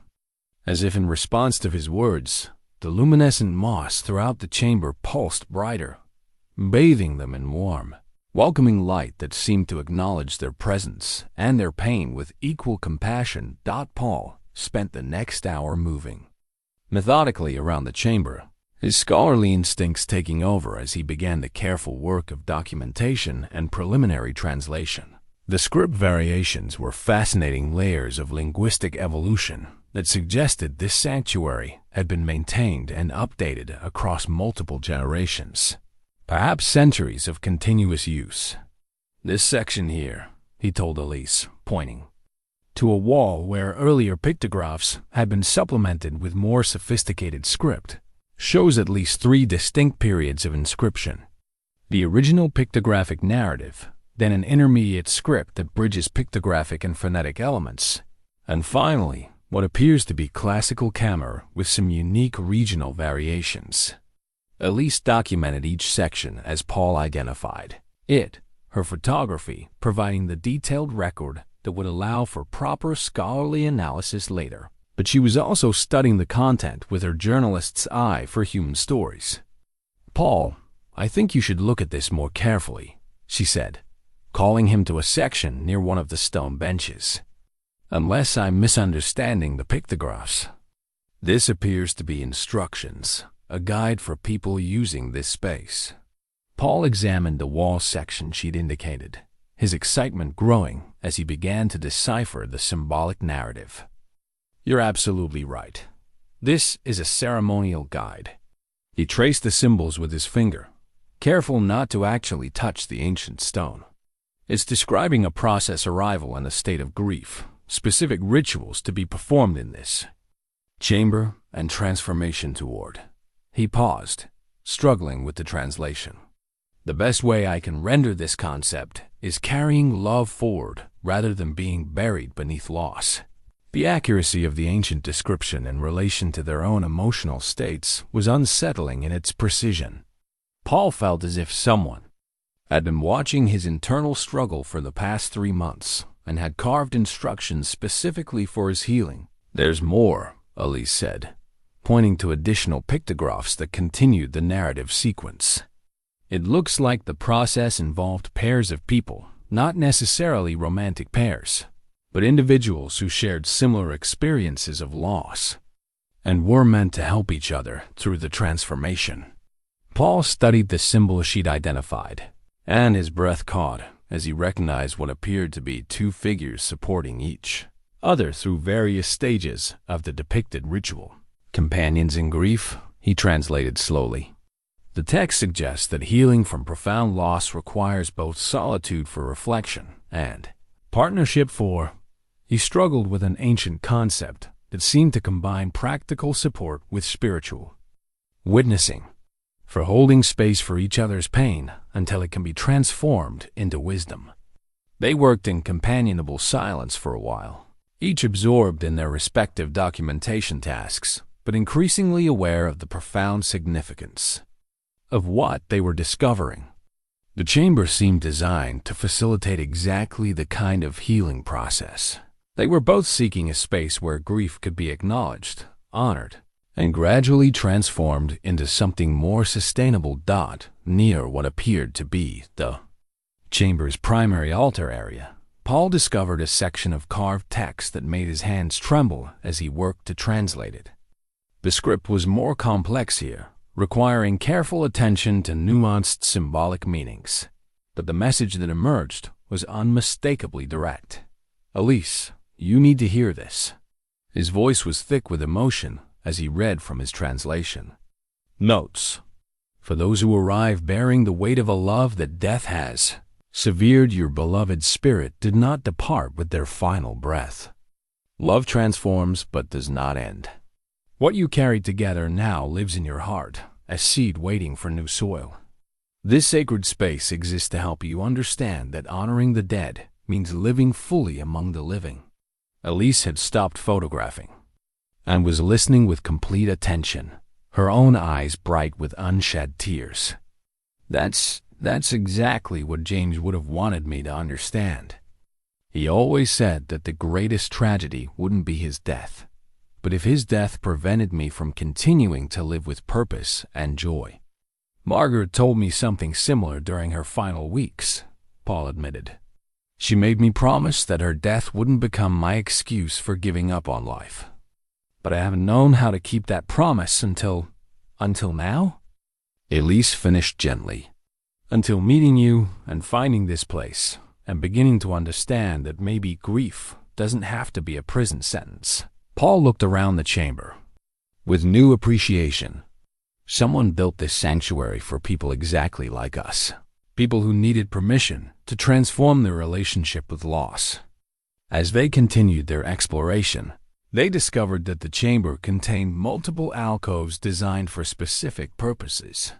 Speaker 1: As if in response to his words, the luminescent moss throughout the chamber pulsed brighter, bathing them in warm, welcoming light that seemed to acknowledge their presence and their pain with equal compassion. Paul spent the next hour moving methodically around the chamber, his scholarly instincts taking over as he began the careful work of documentation and preliminary translation. The script variations were fascinating layers of linguistic evolution that suggested this sanctuary had been maintained and updated across multiple generations, perhaps centuries of continuous use. "This section here," he told Elise, pointing to a wall where earlier pictographs had been supplemented with more sophisticated script, shows at least 3 distinct periods of inscription. The original pictographic narrative, then an intermediate script that bridges pictographic and phonetic elements, and finally, what appears to be classical Khmer with some unique regional variations. Elise documented each section as Paul identified it, her photography providing the detailed record that would allow for proper scholarly analysis later. But she was also studying the content with her journalist's eye for human stories. "Paul, I think you should look at this more carefully," she said, calling him to a section near one of the stone benches. "Unless I'm misunderstanding the pictographs, this appears to be instructions, a guide for people using this space." Paul examined the wall section she'd indicated, his excitement growing as he began to decipher the symbolic narrative. "You're absolutely right. This is a ceremonial guide." He traced the symbols with his finger, careful not to actually touch the ancient stone. "It's describing a process arrival in a state of grief, specific rituals to be performed in this chamber, and transformation toward." He paused, struggling with the translation. The best way I can render this concept is carrying love forward rather than being buried beneath loss. The accuracy of the ancient description in relation to their own emotional states was unsettling in its precision. Paul felt as if someone had been watching his internal struggle for the past 3 months and had carved instructions specifically for his healing. "There's more," Elise said, pointing to additional pictographs that continued the narrative sequence. "It looks like the process involved pairs of people, not necessarily romantic pairs, but individuals who shared similar experiences of loss and were meant to help each other through the transformation." Paul studied the symbol she'd identified, and his breath caught as he recognized what appeared to be 2 figures supporting each other through various stages of the depicted ritual. "Companions in grief," he translated slowly. The text suggests that healing from profound loss requires both solitude for reflection and partnership for. He struggled with an ancient concept that seemed to combine practical support with spiritual witnessing, for holding space for each other's pain until it can be transformed into wisdom. They worked in companionable silence for a while, each absorbed in their respective documentation tasks, but increasingly aware of the profound significance of what they were discovering. The chamber seemed designed to facilitate exactly the kind of healing process. They were both seeking a space where grief could be acknowledged, honored, and gradually transformed into something more sustainable. Near what appeared to be the chamber's primary altar area, Paul discovered a section of carved text that made his hands tremble as he worked to translate it. The script was more complex here, requiring careful attention to nuanced symbolic meanings, but the message that emerged was unmistakably direct. "Elise, you need to hear this." His voice was thick with emotion as he read from his translation. "Notes. For those who arrive bearing the weight of a love that death has severed, your beloved spirit did not depart with their final breath. Love transforms but does not end. What you carried together now lives in your heart, a seed waiting for new soil. This sacred space exists to help you understand that honoring the dead means living fully among the living." Elise had stopped photographing and was listening with complete attention, her own eyes bright with unshed tears. That's exactly what James would have wanted me to understand. He always said that the greatest tragedy wouldn't be his death, but if his death prevented me from continuing to live with purpose and joy. "Margaret told me something similar during her final weeks," Paul admitted. "She made me promise that her death wouldn't become my excuse for giving up on life. But I haven't known how to keep that promise until now?" Elise finished gently. "Until meeting you and finding this place and beginning to understand that maybe grief doesn't have to be a prison sentence." Paul looked around the chamber with new appreciation. Someone built this sanctuary for people exactly like us, people who needed permission to transform their relationship with loss. As they continued their exploration, they discovered that the chamber contained multiple alcoves designed for specific purposes.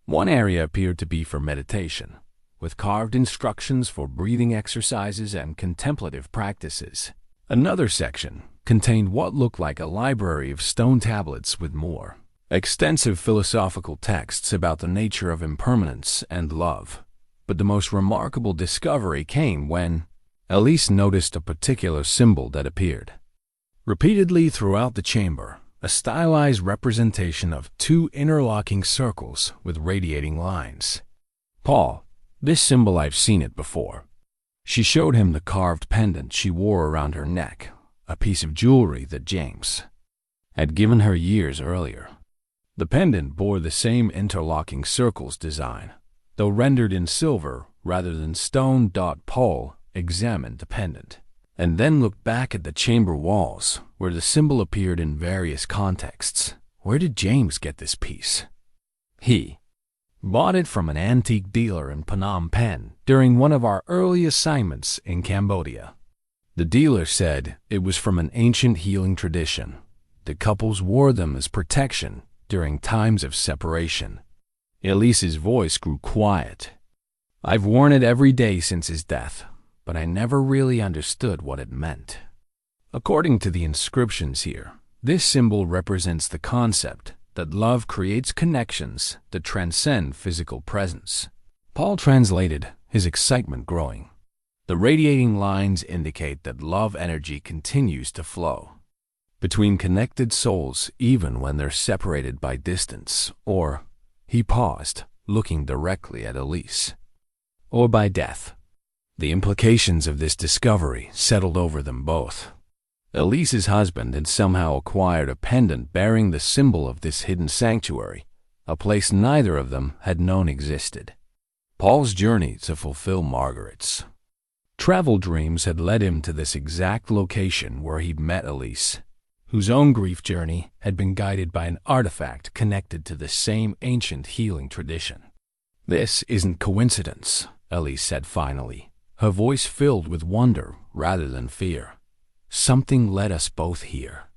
Speaker 1: One area appeared to be for meditation, with carved instructions for breathing exercises and contemplative practices. Another section contained what looked like a library of stone tablets with more extensive philosophical texts about the nature of impermanence and love. But the most remarkable discovery came when Elise noticed a particular symbol that appeared repeatedly throughout the chamber, a stylized representation of 2 interlocking circles with radiating lines. "Paul, this symbol, I've seen it before." She showed him the carved pendant she wore around her neck, a piece of jewelry that James had given her years earlier. The pendant bore the same interlocking circles design, though rendered in silver rather than stone. Paul examined the pendant and then looked back at the chamber walls, where the symbol appeared in various contexts. Where did James get this piece? He bought it from an antique dealer in Phnom Penh during one of our early assignments in Cambodia. The dealer said it was from an ancient healing tradition. The couples wore them as protection during times of separation. Elise's voice grew quiet. "I've worn it every day since his death, but I never really understood what it meant." According to the inscriptions here, this symbol represents the concept that love creates connections that transcend physical presence. Paul translated, his excitement growing. The radiating lines indicate that love energy continues to flow between connected souls even when they're separated by distance, or, he paused, looking directly at Elise, or by death. The implications of this discovery settled over them both. Elise's husband had somehow acquired a pendant bearing the symbol of this hidden sanctuary, a place neither of them had known existed. Paul's journey to fulfill Margaret's travel dreams had led him to this exact location where he'd met Elise, whose own grief journey had been guided by an artifact connected to the same ancient healing tradition. "This isn't coincidence," Elise said finally, her voice filled with wonder rather than fear. "Something led us both here."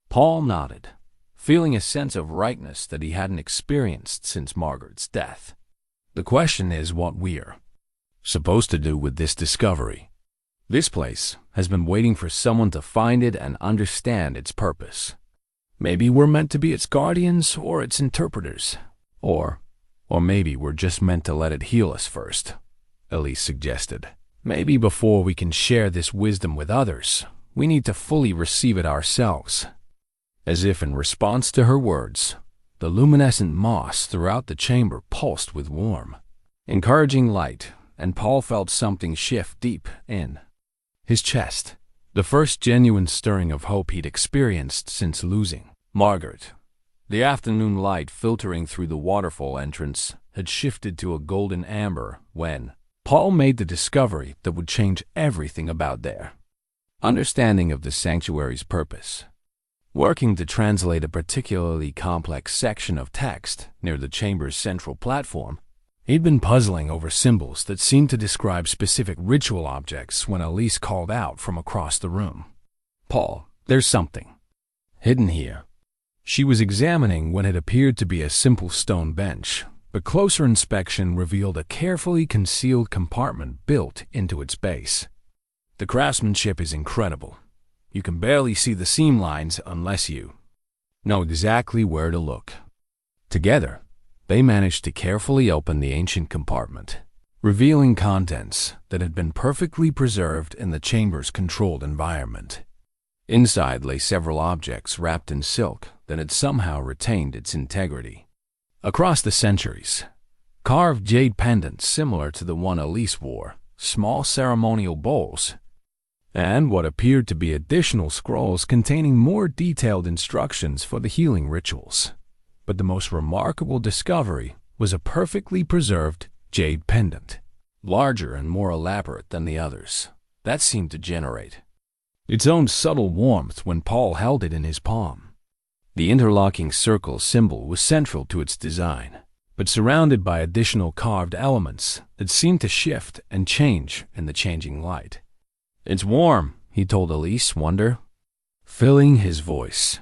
Speaker 1: Paul nodded, feeling a sense of rightness that he hadn't experienced since Margaret's death. "The question is what we're supposed to do with this discovery. This place has been waiting for someone to find it and understand its purpose. Maybe we're meant to be its guardians or its interpreters. Or maybe we're just meant to let it heal us first," Elise suggested. "Maybe before we can share this wisdom with others, we need to fully receive it ourselves." As if in response to her words, the luminescent moss throughout the chamber pulsed with warm, encouraging light, and Paul felt something shift deep in his chest, the first genuine stirring of hope he'd experienced since losing Margaret. The afternoon light filtering through the waterfall entrance had shifted to a golden amber when Paul made the discovery that would change everything about their understanding of the sanctuary's purpose. Working to translate a particularly complex section of text near the chamber's central platform, he'd been puzzling over symbols that seemed to describe specific ritual objects when Elise called out from across the room, "Paul, there's something hidden here." She was examining what had appeared to be a simple stone bench, but closer inspection revealed a carefully concealed compartment built into its base. "The craftsmanship is incredible. You can barely see the seam lines unless you know exactly where to look." Together, they managed to carefully open the ancient compartment, revealing contents that had been perfectly preserved in the chamber's controlled environment. Inside lay several objects wrapped in silk that had somehow retained its integrity. Across the centuries, carved jade pendants similar to the one Elise wore, small ceremonial bowls, and what appeared to be additional scrolls containing more detailed instructions for the healing rituals. But the most remarkable discovery was a perfectly preserved jade pendant, larger and more elaborate than the others, that seemed to generate its own subtle warmth when Paul held it in his palm. The interlocking circle symbol was central to its design, but surrounded by additional carved elements that seemed to shift and change in the changing light. "It's warm," he told Elise, wonder filling his voice.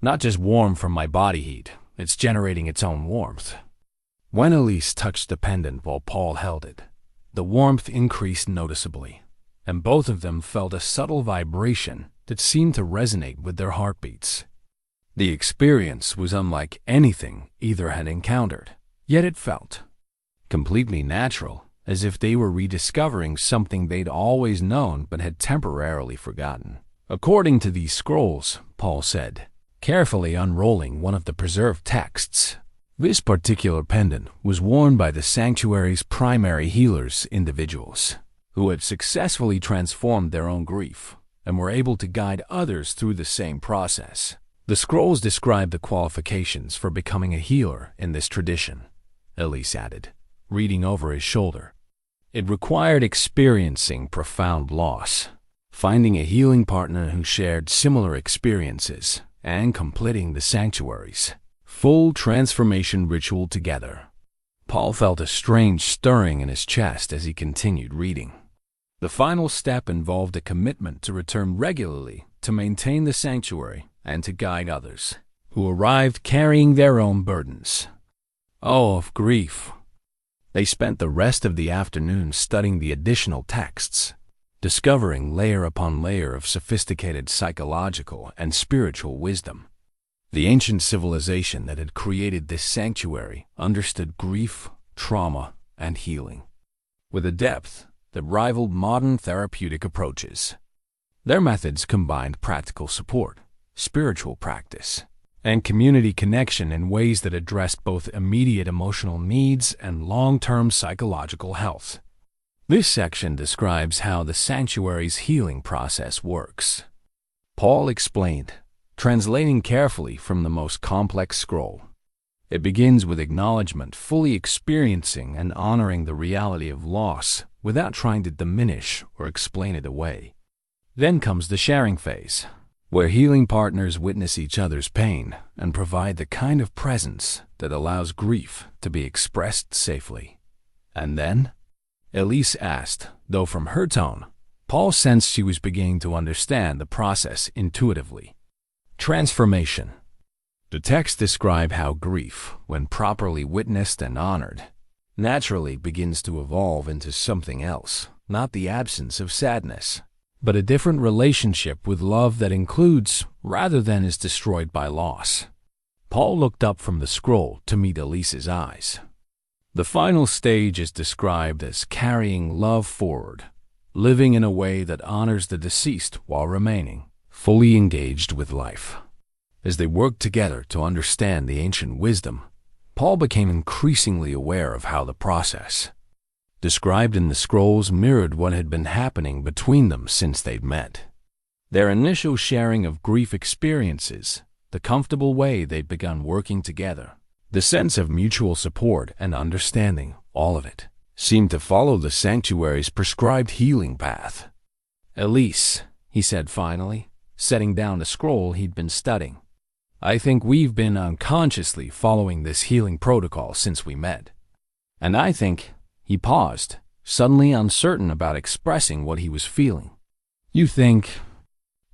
Speaker 1: "Not just warm from my body heat, it's generating its own warmth." When Elise touched the pendant while Paul held it, the warmth increased noticeably, and both of them felt a subtle vibration that seemed to resonate with their heartbeats. The experience was unlike anything either had encountered, yet it felt completely natural, as if they were rediscovering something they'd always known but had temporarily forgotten. "According to these scrolls," Paul said, carefully unrolling one of the preserved texts, "this particular pendant was worn by the sanctuary's primary healers, individuals who had successfully transformed their own grief and were able to guide others through the same process." The scrolls describe the qualifications for becoming a healer in this tradition, Elise added, reading over his shoulder. "It required experiencing profound loss, finding a healing partner who shared similar experiences, and completing the sanctuary's full transformation ritual together." Paul felt a strange stirring in his chest as he continued reading. The final step involved a commitment to return regularly to maintain the sanctuary and to guide others who arrived carrying their own burdens. Oh, of grief. They spent the rest of the afternoon studying the additional texts, discovering layer upon layer of sophisticated psychological and spiritual wisdom. The ancient civilization that had created this sanctuary understood grief, trauma, and healing with a depth that rivaled modern therapeutic approaches. Their methods combined practical support, spiritual practice, and community connection in ways that addressed both immediate emotional needs and long-term psychological health. This section describes how the sanctuary's healing process works. Paul explained, translating carefully from the most complex scroll. It begins with acknowledgement, fully experiencing and honoring the reality of loss without trying to diminish or explain it away. Then comes the sharing phase, where healing partners witness each other's pain and provide the kind of presence that allows grief to be expressed safely. And then, Elise asked, though from her tone, Paul sensed she was beginning to understand the process intuitively. Transformation. The text describes how grief, when properly witnessed and honored, naturally begins to evolve into something else, not the absence of sadness, but a different relationship with love that includes rather than is destroyed by loss. Paul looked up from the scroll to meet Elise's eyes. The final stage is described as carrying love forward, living in a way that honors the deceased while remaining fully engaged with life. As they worked together to understand the ancient wisdom, Paul became increasingly aware of how the process described in the scrolls mirrored what had been happening between them since they'd met. Their initial sharing of grief experiences, the comfortable way they'd begun working together, the sense of mutual support and understanding, all of it, seemed to follow the sanctuary's prescribed healing path. "Elise," he said finally, setting down the scroll he'd been studying, "I think we've been unconsciously following this healing protocol since we met. And I think..." He paused, suddenly uncertain about expressing what he was feeling. "You think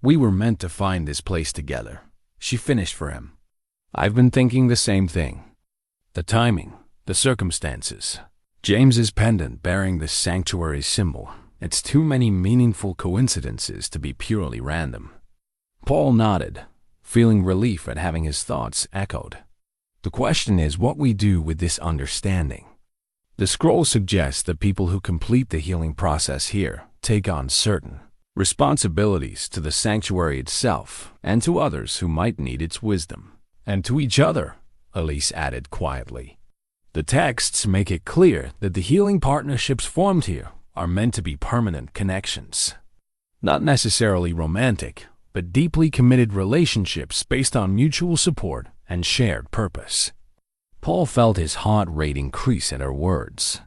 Speaker 1: we were meant to find this place together?" she finished for him. "I've been thinking the same thing. The timing, the circumstances. James's pendant bearing the sanctuary symbol. It's too many meaningful coincidences to be purely random." Paul nodded, feeling relief at having his thoughts echoed. "The question is what we do with this understanding. The scroll suggests that people who complete the healing process here take on certain responsibilities to the sanctuary itself and to others who might need its wisdom. And to each other," Elise added quietly. "The texts make it clear that the healing partnerships formed here are meant to be permanent connections. Not necessarily romantic, but deeply committed relationships based on mutual support and shared purpose." Paul felt his heart rate increase at her words.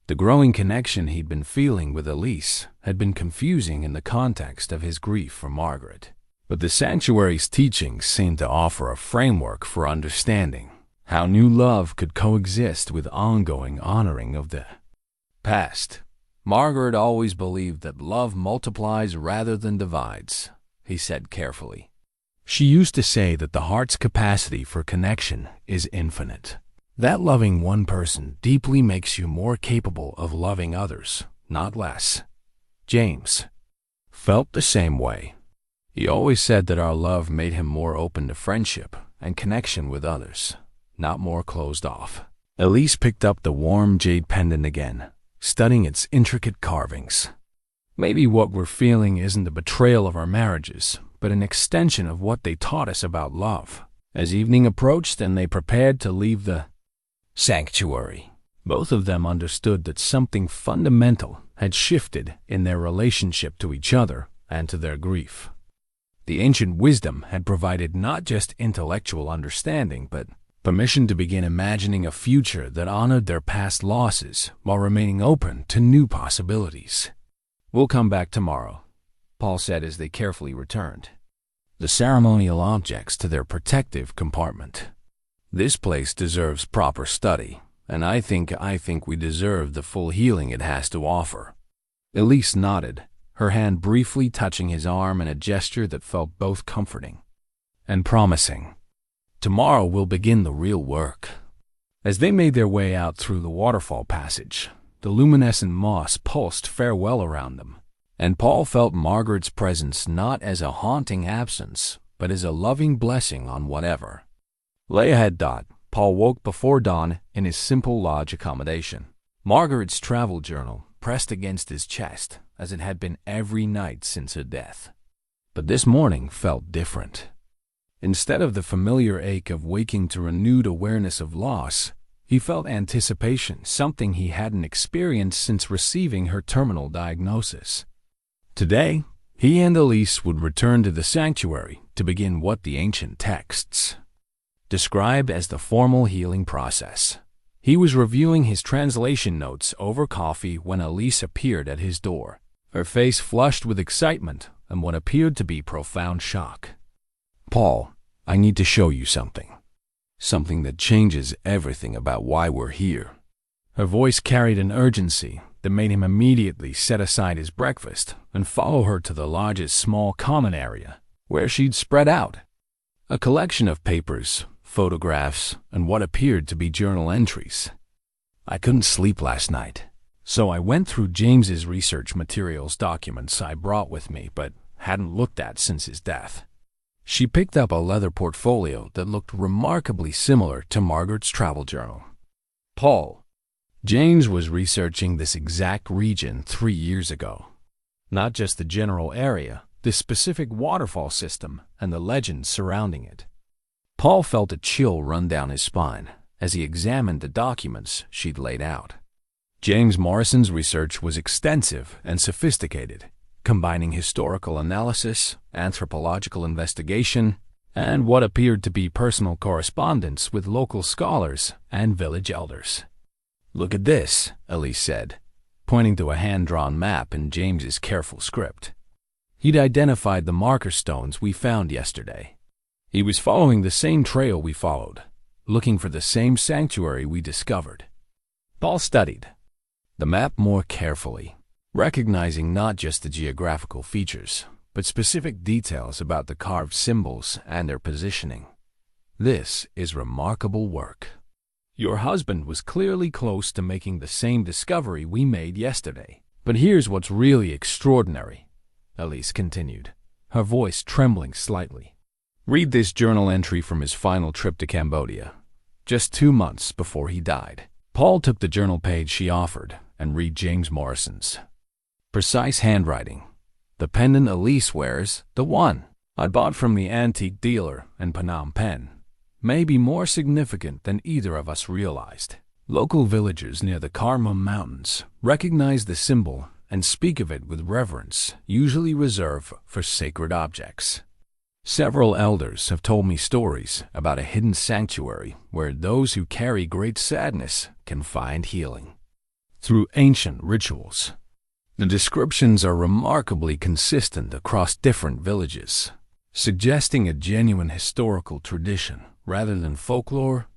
Speaker 1: The growing connection he'd been feeling with Elise had been confusing in the context of his grief for Margaret. But the sanctuary's teachings seemed to offer a framework for understanding how new love could coexist with ongoing honoring of the past. "Margaret always believed that love multiplies rather than divides," he said carefully. "She used to say that the heart's capacity for connection is infinite. That loving one person deeply makes you more capable of loving others, not less." James felt the same way. He always said that our love made him more open to friendship and connection with others, not more closed off. Elise picked up the warm jade pendant again, studying its intricate carvings. "Maybe what we're feeling isn't a betrayal of our marriages, but an extension of what they taught us about love." As evening approached and they prepared to leave the sanctuary, both of them understood that something fundamental had shifted in their relationship to each other and to their grief. The ancient wisdom had provided not just intellectual understanding, but permission to begin imagining a future that honored their past losses while remaining open to new possibilities. "We'll come back tomorrow," Paul said as they carefully returned the ceremonial objects to their protective compartment. "This place deserves proper study, and I think we deserve the full healing it has to offer." Elise nodded, her hand briefly touching his arm in a gesture that felt both comforting and promising. "Tomorrow we'll begin the real work." As they made their way out through the waterfall passage, the luminescent moss pulsed farewell around them, and Paul felt Margaret's presence not as a haunting absence, but as a loving blessing on whatever. Lay ahead. Paul woke before dawn in his simple lodge accommodation. Margaret's travel journal pressed against his chest, as it had been every night since her death. But this morning felt different. Instead of the familiar ache of waking to renewed awareness of loss, he felt anticipation, something he hadn't experienced since receiving her terminal diagnosis. Today, he and Elise would return to the sanctuary to begin what the ancient texts describe as the formal healing process. He was reviewing his translation notes over coffee when Elise appeared at his door, her face flushed with excitement and what appeared to be profound shock. "Paul, I need to show you something. Something that changes everything about why we're here." Her voice carried an urgency that made him immediately set aside his breakfast and follow her to the lodge's small common area, where she'd spread out a collection of papers, photographs, and what appeared to be journal entries. "I couldn't sleep last night, so I went through James's research materials documents I brought with me but hadn't looked at since his death." She picked up a leather portfolio that looked remarkably similar to Margaret's travel journal. "Paul, James was researching this exact region 3 years ago. Not just the general area, the specific waterfall system and the legends surrounding it." Paul felt a chill run down his spine as he examined the documents she'd laid out. James Morrison's research was extensive and sophisticated, combining historical analysis, anthropological investigation, and what appeared to be personal correspondence with local scholars and village elders. "Look at this," Elise said, pointing to a hand-drawn map in James's careful script. He'd identified the marker stones we found yesterday. He was following the same trail we followed, looking for the same sanctuary we discovered. Paul studied the map more carefully, recognizing not just the geographical features, but specific details about the carved symbols and their positioning. "This is remarkable work. Your husband was clearly close to making the same discovery we made yesterday. But here's what's really extraordinary," Elise continued, her voice trembling slightly. "Read this journal entry from his final trip to Cambodia, just 2 months before he died." Paul took the journal page she offered and read James Morrison's. Precise handwriting. The pendant Elise wears, the one I bought from the antique dealer in Phnom Penh, may be more significant than either of us realized. Local villagers near the Karma Mountains recognize the symbol and speak of it with reverence, usually reserved for sacred objects. Several elders have told me stories about a hidden sanctuary where those who carry great sadness can find healing through ancient rituals. The descriptions are remarkably consistent across different villages, suggesting a genuine historical tradition rather than folklore.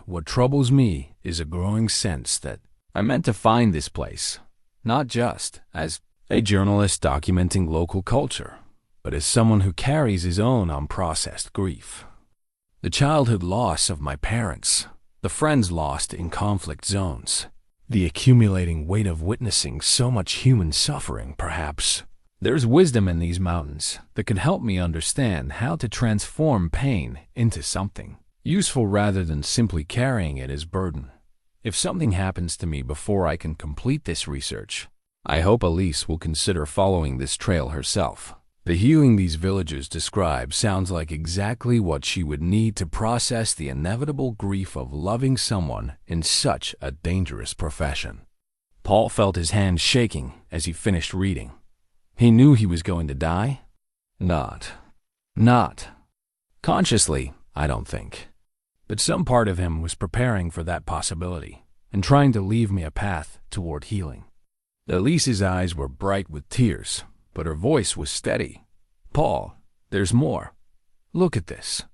Speaker 1: What troubles me is a growing sense that I meant to find this place, not just as a journalist documenting local culture, but as someone who carries his own unprocessed grief. The childhood loss of my parents, the friends lost in conflict zones, the accumulating weight of witnessing so much human suffering. Perhaps there's wisdom in these mountains that could help me understand how to transform pain into something useful rather than simply carrying it as burden. If something happens to me before I can complete this research, I hope Elise will consider following this trail herself. The healing these villagers describe sounds like exactly what she would need to process the inevitable grief of loving someone in such a dangerous profession. Paul felt his hands shaking as he finished reading. He knew he was going to die. Not consciously, I don't think. But some part of him was preparing for that possibility and trying to leave me a path toward healing. Elise's eyes were bright with tears, but her voice was steady. "Paul, there's more. Look at this."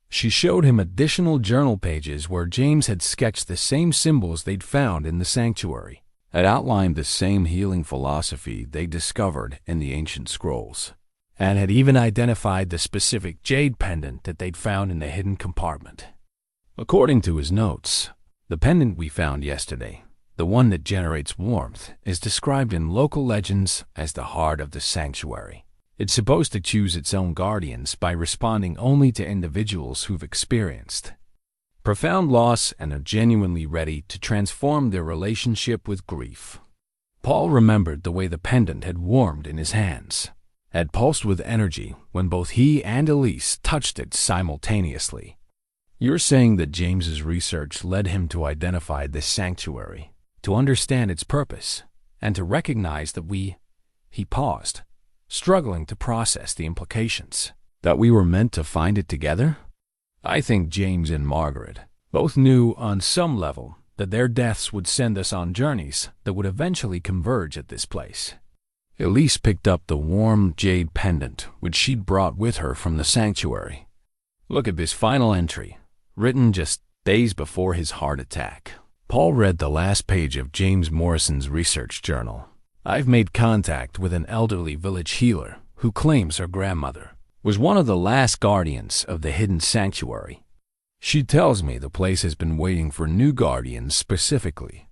Speaker 1: She showed him additional journal pages where James had sketched the same symbols they'd found in the sanctuary, had outlined the same healing philosophy they discovered in the ancient scrolls, and had even identified the specific jade pendant that they'd found in the hidden compartment. According to his notes, The pendant we found yesterday, the one that generates warmth, is described in local legends as the heart of the sanctuary. It's supposed to choose its own guardians by responding only to individuals who've experienced profound loss and are genuinely ready to transform their relationship with grief. Paul remembered the way the pendant had warmed in his hands, had pulsed with energy when both he and Elise touched it simultaneously. You're saying that James's research led him to identify this sanctuary, to understand its purpose, and to recognize that he paused, struggling to process the implications, that we were meant to find it together? I think James and Margaret both knew on some level that their deaths would send us on journeys that would eventually converge at this place. Elise picked up the warm jade pendant which she'd brought with her from the sanctuary. Look at this final entry, written just days before his heart attack. Paul read the last page of James Morrison's research journal. I've made contact with an elderly village healer who claims her grandmother was one of the last guardians of the hidden sanctuary. She tells me the place has been waiting for new guardians specifically,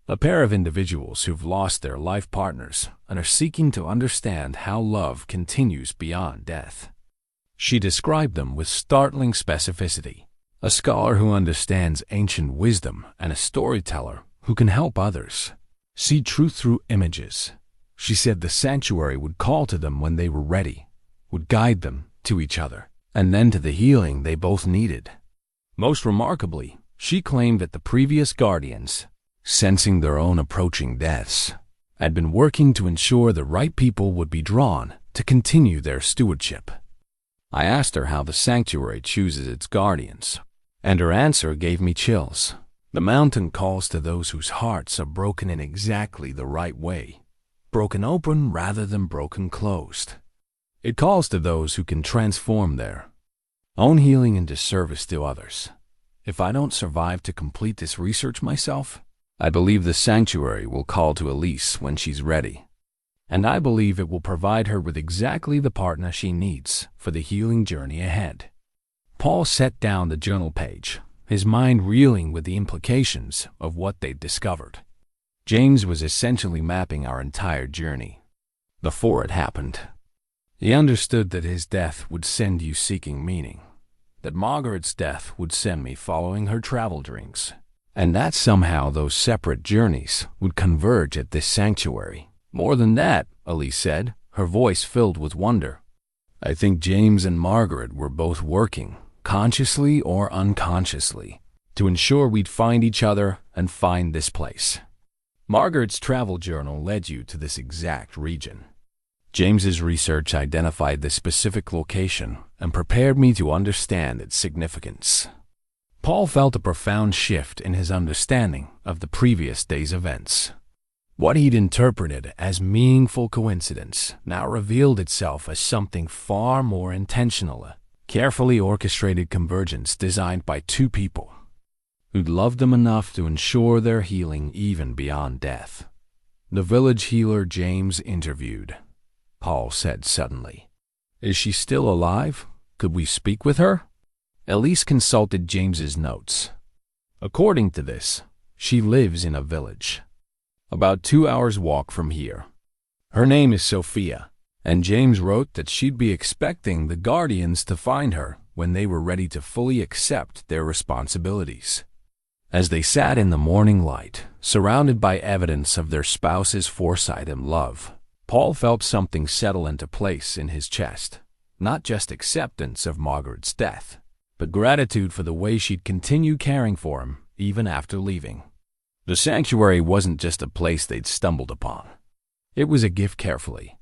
Speaker 1: a pair of individuals who've lost their life partners and are seeking to understand how love continues beyond death. She described them with startling specificity. A scholar who understands ancient wisdom and a storyteller who can help others see truth through images. She said the sanctuary would call to them when they were ready, would guide them to each other, and then to the healing they both needed. Most remarkably, she claimed that the previous guardians, sensing their own approaching deaths, had been working to ensure the right people would be drawn to continue their stewardship. I asked her how the sanctuary chooses its guardians, and her answer gave me chills. The mountain calls to those whose hearts are broken in exactly the right way, broken open rather than broken closed. It calls to those who can transform their own healing into service to others. If I don't survive to complete this research myself, I believe the sanctuary will call to Elise when she's ready. And I believe it will provide her with exactly the partner she needs for the healing journey ahead. Paul set down the journal page, his mind reeling with the implications of what they'd discovered. James was essentially mapping our entire journey before it happened. He understood that his death would send you seeking meaning, that Margaret's death would send me following her travel dreams, and that somehow those separate journeys would converge at this sanctuary. More than that, Elise said, her voice filled with wonder. I think James and Margaret were both working, consciously or unconsciously, to ensure we'd find each other and find this place. Margaret's travel journal led you to this exact region. James's research identified the specific location and prepared me to understand its significance. Paul felt a profound shift in his understanding of the previous day's events. What he'd interpreted as meaningful coincidence now revealed itself as something far more intentional, a carefully orchestrated convergence designed by two people who'd loved them enough to ensure their healing even beyond death. The village healer James interviewed, Paul said suddenly. Is she still alive? Could we speak with her? Elise consulted James's notes. According to this, she lives in a village about 2 hours' walk from here. Her name is Sophia, and James wrote that she'd be expecting the guardians to find her when they were ready to fully accept their responsibilities. As they sat in the morning light, surrounded by evidence of their spouse's foresight and love, Paul felt something settle into place in his chest. Not just acceptance of Margaret's death, but gratitude for the way she'd continue caring for him even after leaving. The sanctuary wasn't just a place they'd stumbled upon. It was a gift carefully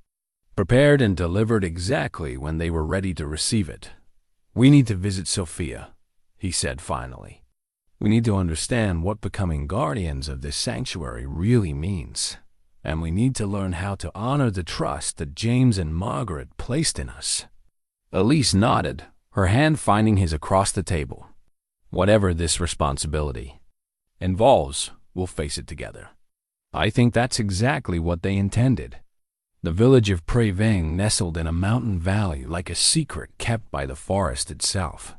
Speaker 1: prepared and delivered exactly when they were ready to receive it. We need to visit Sophia, he said finally. We need to understand what becoming guardians of this sanctuary really means, and we need to learn how to honor the trust that James and Margaret placed in us. Elise nodded, her hand finding his across the table. Whatever this responsibility involves, we'll face it together. I think that's exactly what they intended. The village of Préveng nestled in a mountain valley like a secret kept by the forest itself.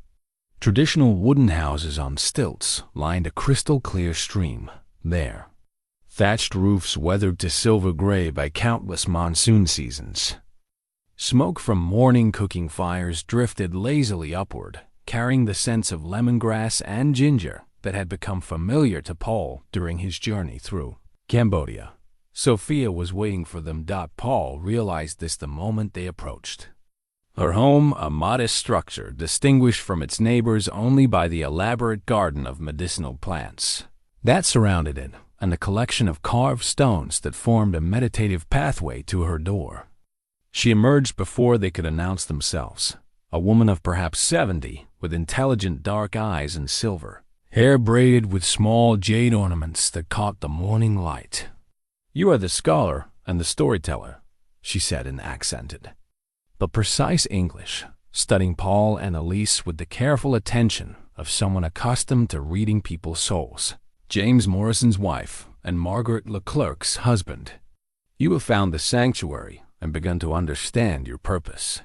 Speaker 1: Traditional wooden houses on stilts lined a crystal-clear stream there. Thatched roofs weathered to silver gray by countless monsoon seasons. Smoke from morning cooking fires drifted lazily upward, carrying the scents of lemongrass and ginger that had become familiar to Paul during his journey through Cambodia. Sophia was waiting for them. Paul realized this the moment they approached. Her home, a modest structure distinguished from its neighbors only by the elaborate garden of medicinal plants that surrounded it, and a collection of carved stones that formed a meditative pathway to her door. She emerged before they could announce themselves, a woman of perhaps 70, with intelligent dark eyes and silver hair braided with small jade ornaments that caught the morning light. "You are the scholar and the storyteller," she said in accented but precise English, studying Paul and Elise with the careful attention of someone accustomed to reading people's souls. "James Morrison's wife and Margaret Leclerc's husband. You have found the sanctuary and begun to understand your purpose."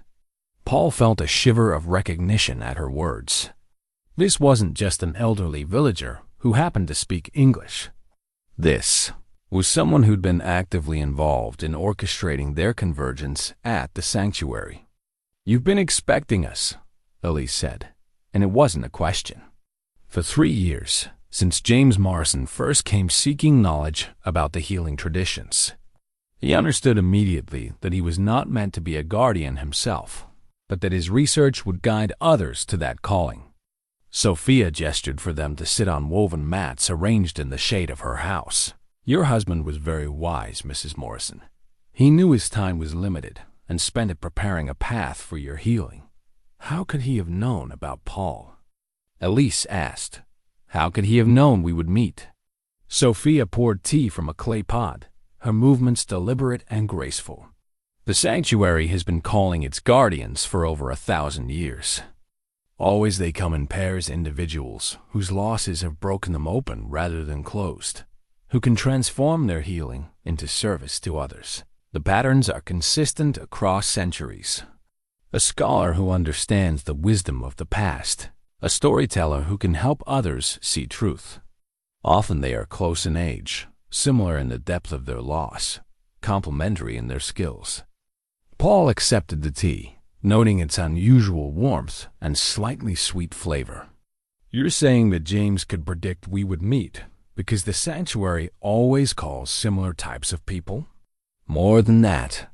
Speaker 1: Paul felt a shiver of recognition at her words. This wasn't just an elderly villager who happened to speak English. This was someone who'd been actively involved in orchestrating their convergence at the sanctuary. "You've been expecting us," Elise said, and it wasn't a question. For 3 years, since James Morrison first came seeking knowledge about the healing traditions, he understood immediately that he was not meant to be a guardian himself, but that his research would guide others to that calling. Sophia gestured for them to sit on woven mats arranged in the shade of her house. "Your husband was very wise, Mrs. Morrison. He knew his time was limited and spent it preparing a path for your healing. How could he have known about Paul?" Elise asked. "How could he have known we would meet?" Sophia poured tea from a clay pot, her movements deliberate and graceful. "The sanctuary has been calling its guardians for over 1,000 years. Always they come in pairs, individuals whose losses have broken them open rather than closed, who can transform their healing into service to others. The patterns are consistent across centuries. A scholar who understands the wisdom of the past, a storyteller who can help others see truth. Often they are close in age, similar in the depth of their loss, complementary in their skills." Paul accepted the tea, noting its unusual warmth and slightly sweet flavor. "You're saying that James could predict we would meet because the sanctuary always calls similar types of people?" "More than that.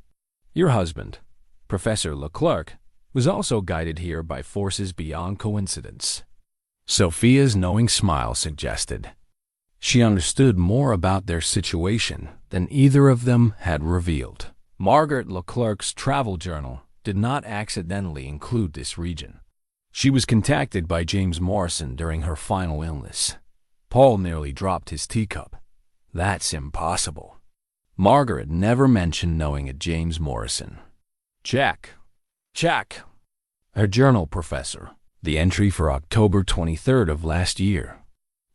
Speaker 1: Your husband, Professor Leclerc, was also guided here by forces beyond coincidence," Sophia's knowing smile suggested. She understood more about their situation than either of them had revealed. Margaret Leclerc's travel journal did not accidentally include this region. She was contacted by James Morrison during her final illness. Paul nearly dropped his teacup. "That's impossible." Margaret never mentioned knowing a James Morrison. Check. Her journal professor, the entry for October 23rd of last year.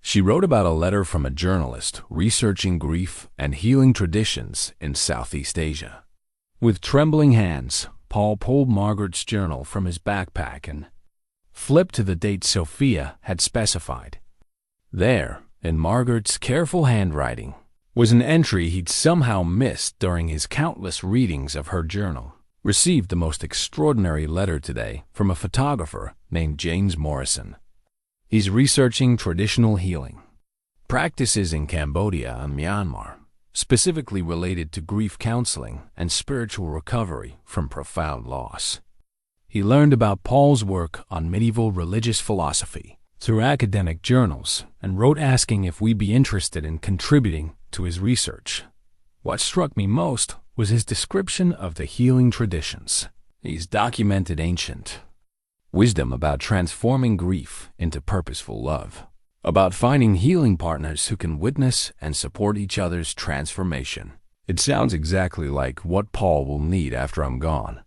Speaker 1: She wrote about a letter from a journalist researching grief and healing traditions in Southeast Asia. With trembling hands, Paul pulled Margaret's journal from his backpack and flipped to the date Sophia had specified. There, in Margaret's careful handwriting, was an entry he'd somehow missed during his countless readings of her journal. "Received the most extraordinary letter today from a photographer named James Morrison. He's researching traditional healing practices in Cambodia and Myanmar, specifically related to grief counseling and spiritual recovery from profound loss. He learned about Paul's work on medieval religious philosophy through academic journals and wrote asking if we'd be interested in contributing to his research. What struck me most was his description of the healing traditions. He's documented ancient wisdom about transforming grief into purposeful love, about finding healing partners who can witness and support each other's transformation. It sounds exactly like what Paul will need after I'm gone."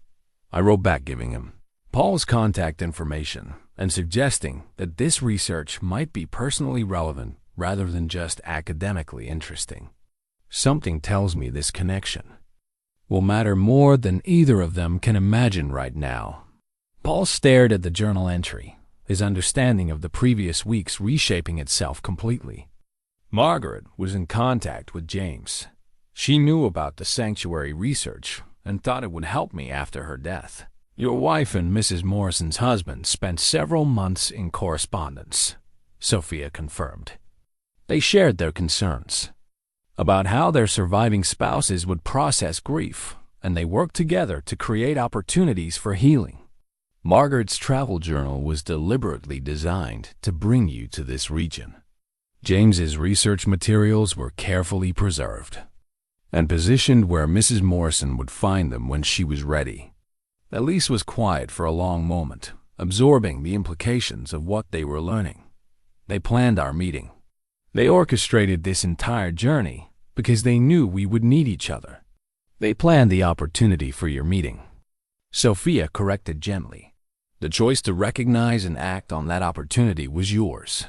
Speaker 1: I wrote back giving him Paul's contact information and suggesting that this research might be personally relevant rather than just academically interesting. "Something tells me this connection will matter more than either of them can imagine right now." Paul stared at the journal entry, his understanding of the previous weeks reshaping itself completely. Margaret was in contact with James. She knew about the sanctuary research and thought it would help me after her death. Your wife and Mrs. Morrison's husband spent several months in correspondence, Sophia confirmed. They shared their concerns about how their surviving spouses would process grief, and they worked together to create opportunities for healing. Margaret's travel journal was deliberately designed to bring you to this region. James's research materials were carefully preserved and positioned where Mrs. Morrison would find them when she was ready. Elise was quiet for a long moment, absorbing the implications of what they were learning. They planned our meeting. They orchestrated this entire journey because they knew we would need each other. They planned the opportunity for your meeting. Sophia corrected gently. The choice to recognize and act on that opportunity was yours.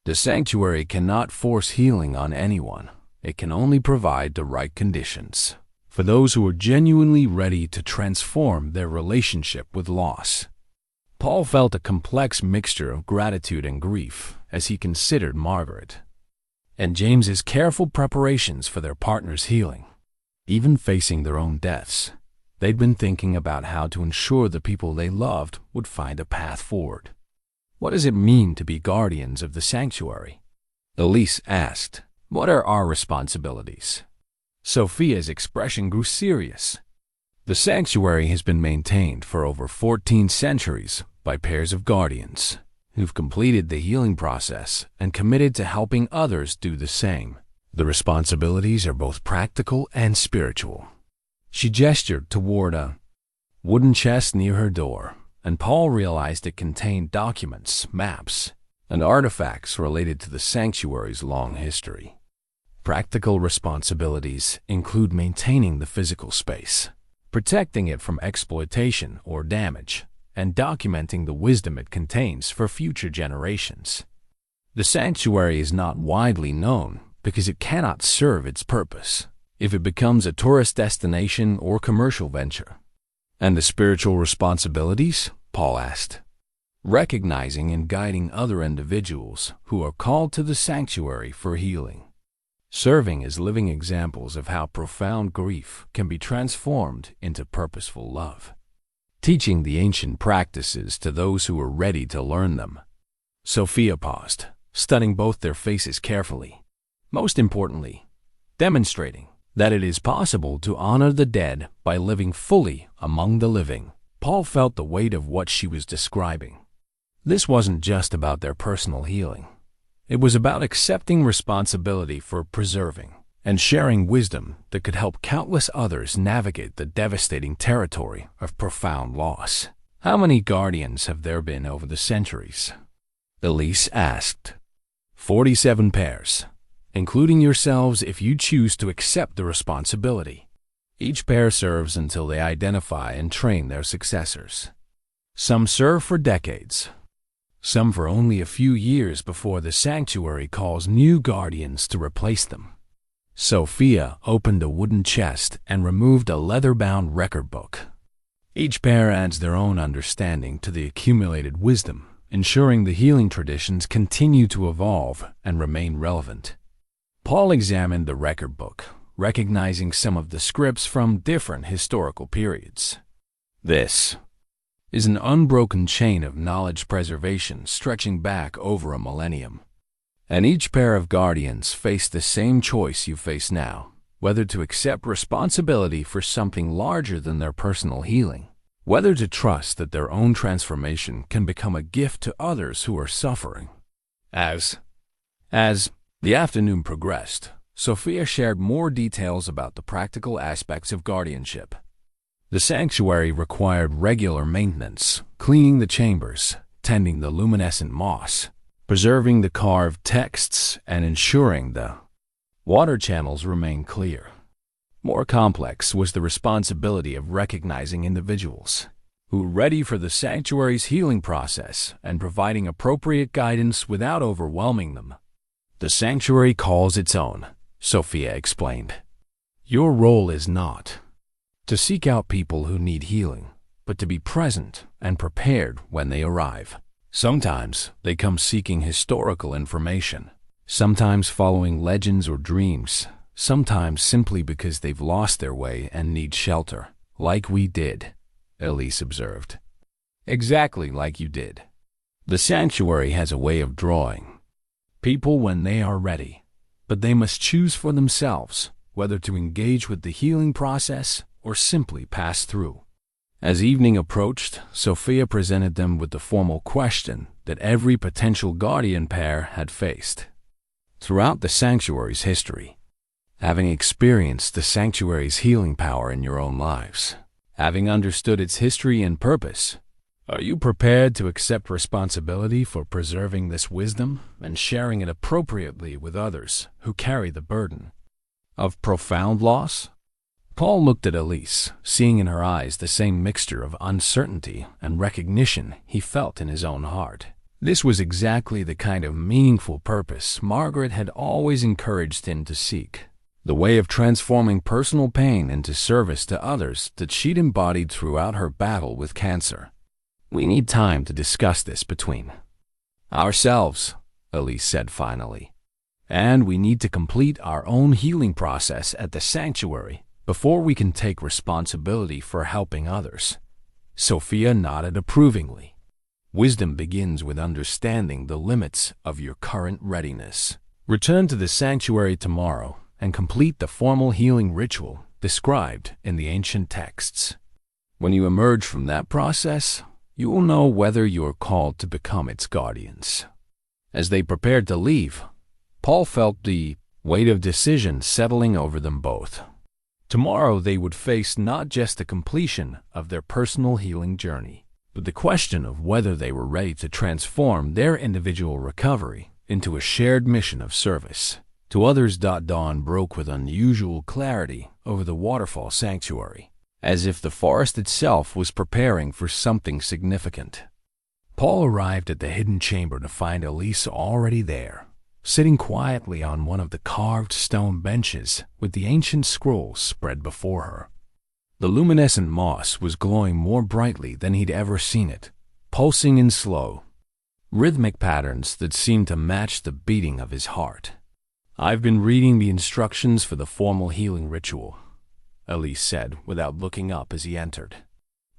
Speaker 1: The sanctuary cannot force healing on anyone. It can only provide the right conditions for those who are genuinely ready to transform their relationship with loss. Paul felt a complex mixture of gratitude and grief as he considered Margaret and James's careful preparations for their partner's healing. Even facing their own deaths, they'd been thinking about how to ensure the people they loved would find a path forward. What does it mean to be guardians of the sanctuary? Elise asked. What are our responsibilities? Sophia's expression grew serious. The sanctuary has been maintained for over 14 centuries by pairs of guardians who've completed the healing process and committed to helping others do the same. The responsibilities are both practical and spiritual. She gestured toward a wooden chest near her door, and Paul realized it contained documents, maps, and artifacts related to the sanctuary's long history. Practical responsibilities include maintaining the physical space, protecting it from exploitation or damage, and documenting the wisdom it contains for future generations. The sanctuary is not widely known because it cannot serve its purpose if it becomes a tourist destination or commercial venture. And the spiritual responsibilities? Paul asked. Recognizing and guiding other individuals who are called to the sanctuary for healing. Serving as living examples of how profound grief can be transformed into purposeful love. Teaching the ancient practices to those who are ready to learn them. Sophia paused, studying both their faces carefully. Most importantly, demonstrating that it is possible to honor the dead by living fully among the living. Paul felt the weight of what she was describing. This wasn't just about their personal healing. It was about accepting responsibility for preserving and sharing wisdom that could help countless others navigate the devastating territory of profound loss. How many guardians have there been over the centuries? Elise asked. 47 pairs, including yourselves if you choose to accept the responsibility. Each pair serves until they identify and train their successors. Some serve for decades, some for only a few years before the sanctuary calls new guardians to replace them. Sophia opened a wooden chest and removed a leather-bound record book. Each pair adds their own understanding to the accumulated wisdom, ensuring the healing traditions continue to evolve and remain relevant. Paul examined the record book, recognizing some of the scripts from different historical periods. This is an unbroken chain of knowledge preservation stretching back over a millennium. And each pair of guardians faced the same choice you face now, whether to accept responsibility for something larger than their personal healing, whether to trust that their own transformation can become a gift to others who are suffering. As the afternoon progressed, Sophia shared more details about the practical aspects of guardianship. The sanctuary required regular maintenance, cleaning the chambers, tending the luminescent moss, preserving the carved texts, and ensuring the water channels remained clear. More complex was the responsibility of recognizing individuals who were ready for the sanctuary's healing process and providing appropriate guidance without overwhelming them. The sanctuary calls its own, Sophia explained. Your role is not to seek out people who need healing, but to be present and prepared when they arrive. Sometimes they come seeking historical information, sometimes following legends or dreams, sometimes simply because they've lost their way and need shelter, like we did, Elise observed. Exactly like you did. The sanctuary has a way of drawing people when they are ready, but they must choose for themselves whether to engage with the healing process or simply pass through. As evening approached, Sophia presented them with the formal question that every potential guardian pair had faced. Throughout the sanctuary's history, having experienced the sanctuary's healing power in your own lives, having understood its history and purpose, are you prepared to accept responsibility for preserving this wisdom and sharing it appropriately with others who carry the burden of profound loss? Paul looked at Elise, seeing in her eyes the same mixture of uncertainty and recognition he felt in his own heart. This was exactly the kind of meaningful purpose Margaret had always encouraged him to seek, the way of transforming personal pain into service to others that she'd embodied throughout her battle with cancer. We need time to discuss this between ourselves, Elise said finally. And we need to complete our own healing process at the sanctuary before we can take responsibility for helping others. Sophia nodded approvingly. Wisdom begins with understanding the limits of your current readiness. Return to the sanctuary tomorrow and complete the formal healing ritual described in the ancient texts. When you emerge from that process, you will know whether you are called to become its guardians. As they prepared to leave, Paul felt the weight of decision settling over them both. Tomorrow they would face not just the completion of their personal healing journey, but the question of whether they were ready to transform their individual recovery into a shared mission of service to others. Dawn broke with unusual clarity over the Waterfall sanctuary, as if the forest itself was preparing for something significant. Paul arrived at the hidden chamber to find Elise already there, sitting quietly on one of the carved stone benches with the ancient scrolls spread before her. The luminescent moss was glowing more brightly than he'd ever seen it, pulsing in slow, rhythmic patterns that seemed to match the beating of his heart. "I've been reading the instructions for the formal healing ritual," Elise said without looking up as he entered.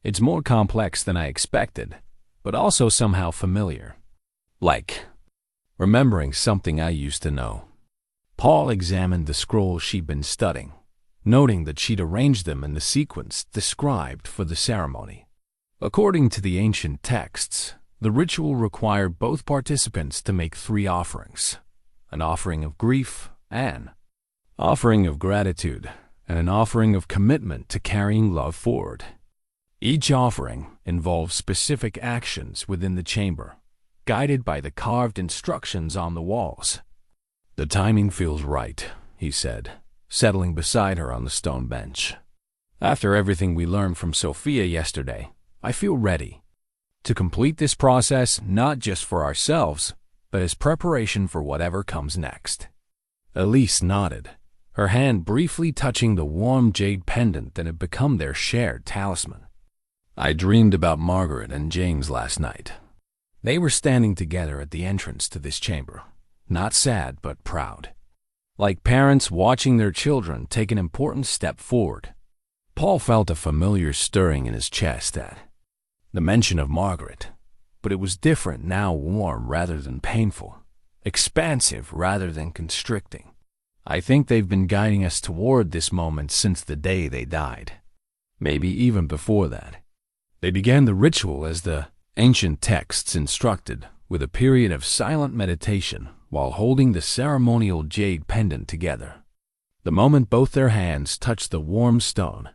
Speaker 1: "It's more complex than I expected, but also somehow familiar. Like remembering something I used to know." Paul examined the scrolls she'd been studying, noting that she'd arranged them in the sequence described for the ceremony. According to the ancient texts, the ritual required both participants to make 3 offerings: an offering of grief, an offering of gratitude, and an offering of commitment to carrying love forward. Each offering involves specific actions within the chamber, guided by the carved instructions on the walls. "The timing feels right," he said, settling beside her on the stone bench. "After everything we learned from Sophia yesterday, I feel ready to complete this process not just for ourselves, but as preparation for whatever comes next." Elise nodded, her hand briefly touching the warm jade pendant that had become their shared talisman. "I dreamed about Margaret and James last night. They were standing together at the entrance to this chamber, not sad but proud, like parents watching their children take an important step forward." Paul felt a familiar stirring in his chest at the mention of Margaret, but it was different now, warm rather than painful, expansive rather than constricting. "I think they've been guiding us toward this moment since the day they died. Maybe even before that." They began the ritual as the ancient texts instructed, with a period of silent meditation while holding the ceremonial jade pendant together. The moment both their hands touched the warm stone,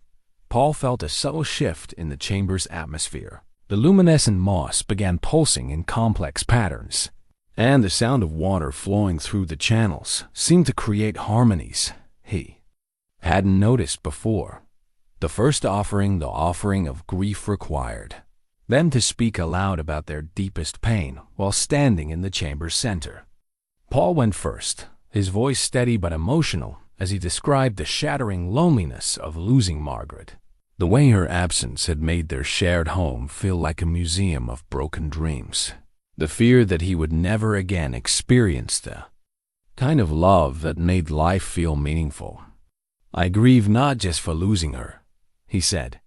Speaker 1: Paul felt a subtle shift in the chamber's atmosphere. The luminescent moss began pulsing in complex patterns, and the sound of water flowing through the channels seemed to create harmonies he hadn't noticed before. The first offering, the offering of grief, required them to speak aloud about their deepest pain while standing in the chamber's center. Paul went first, his voice steady but emotional as he described the shattering loneliness of losing Margaret, the way her absence had made their shared home feel like a museum of broken dreams. The fear that he would never again experience the kind of love that made life feel meaningful. "I grieve not just for losing her," he said,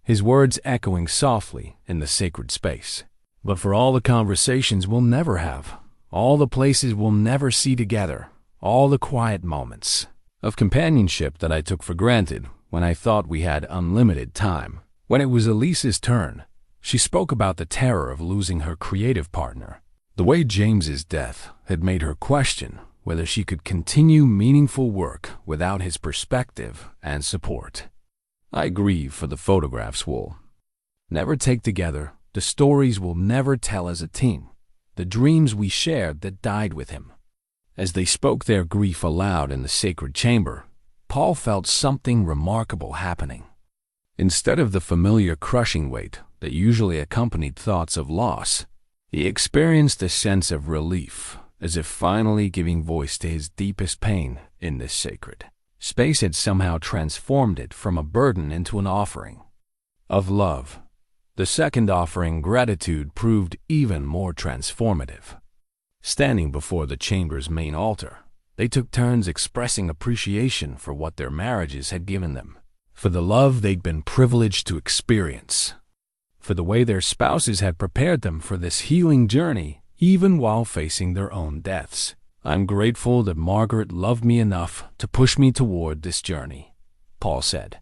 Speaker 1: his words echoing softly in the sacred space, "but for all the conversations we'll never have, all the places we'll never see together, all the quiet moments of companionship that I took for granted when I thought we had unlimited time." When it was Elise's turn, she spoke about the terror of losing her creative partner. The way James's death had made her question whether she could continue meaningful work without his perspective and support. "I grieve for the photographs we'll never take together, the stories we'll never tell as a team, the dreams we shared that died with him." As they spoke their grief aloud in the sacred chamber, Paul felt something remarkable happening. Instead of the familiar crushing weight that usually accompanied thoughts of loss, he experienced a sense of relief, as if finally giving voice to his deepest pain in this sacred space had somehow transformed it from a burden into an offering of love. The second offering, gratitude, proved even more transformative. Standing before the chamber's main altar, they took turns expressing appreciation for what their marriages had given them, for the love they'd been privileged to experience, for the way their spouses had prepared them for this healing journey, even while facing their own deaths. "I'm grateful that Margaret loved me enough to push me toward this journey," Paul said,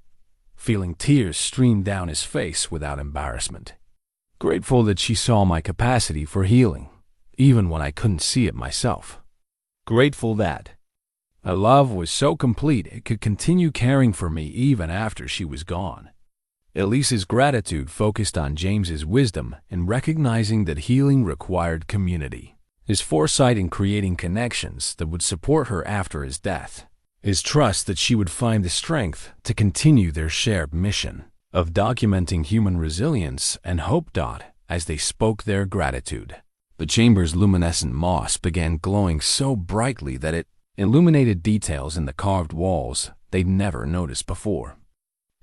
Speaker 1: feeling tears stream down his face without embarrassment. "Grateful that she saw my capacity for healing, even when I couldn't see it myself. Grateful that her love was so complete it could continue caring for me even after she was gone." Elise's gratitude focused on James's wisdom in recognizing that healing required community, his foresight in creating connections that would support her after his death, his trust that she would find the strength to continue their shared mission of documenting human resilience and hope. As they spoke their gratitude, the chamber's luminescent moss began glowing so brightly that it illuminated details in the carved walls they'd never noticed before.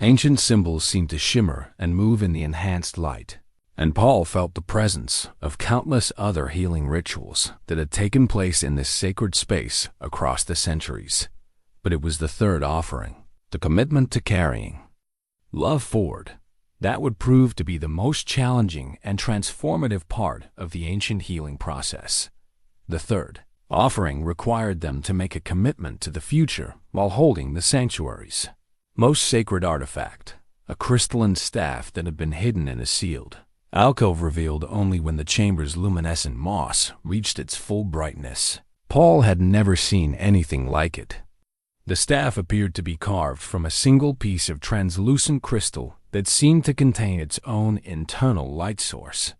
Speaker 1: Ancient symbols seemed to shimmer and move in the enhanced light, and Paul felt the presence of countless other healing rituals that had taken place in this sacred space across the centuries. But it was the third offering, the commitment to carrying love forward, that would prove to be the most challenging and transformative part of the ancient healing process. The third offering required them to make a commitment to the future while holding the sanctuary's most sacred artifact, a crystalline staff that had been hidden in a sealed alcove revealed only when the chamber's luminescent moss reached its full brightness. Paul had never seen anything like it. The staff appeared to be carved from a single piece of translucent crystal that seemed to contain its own internal light source.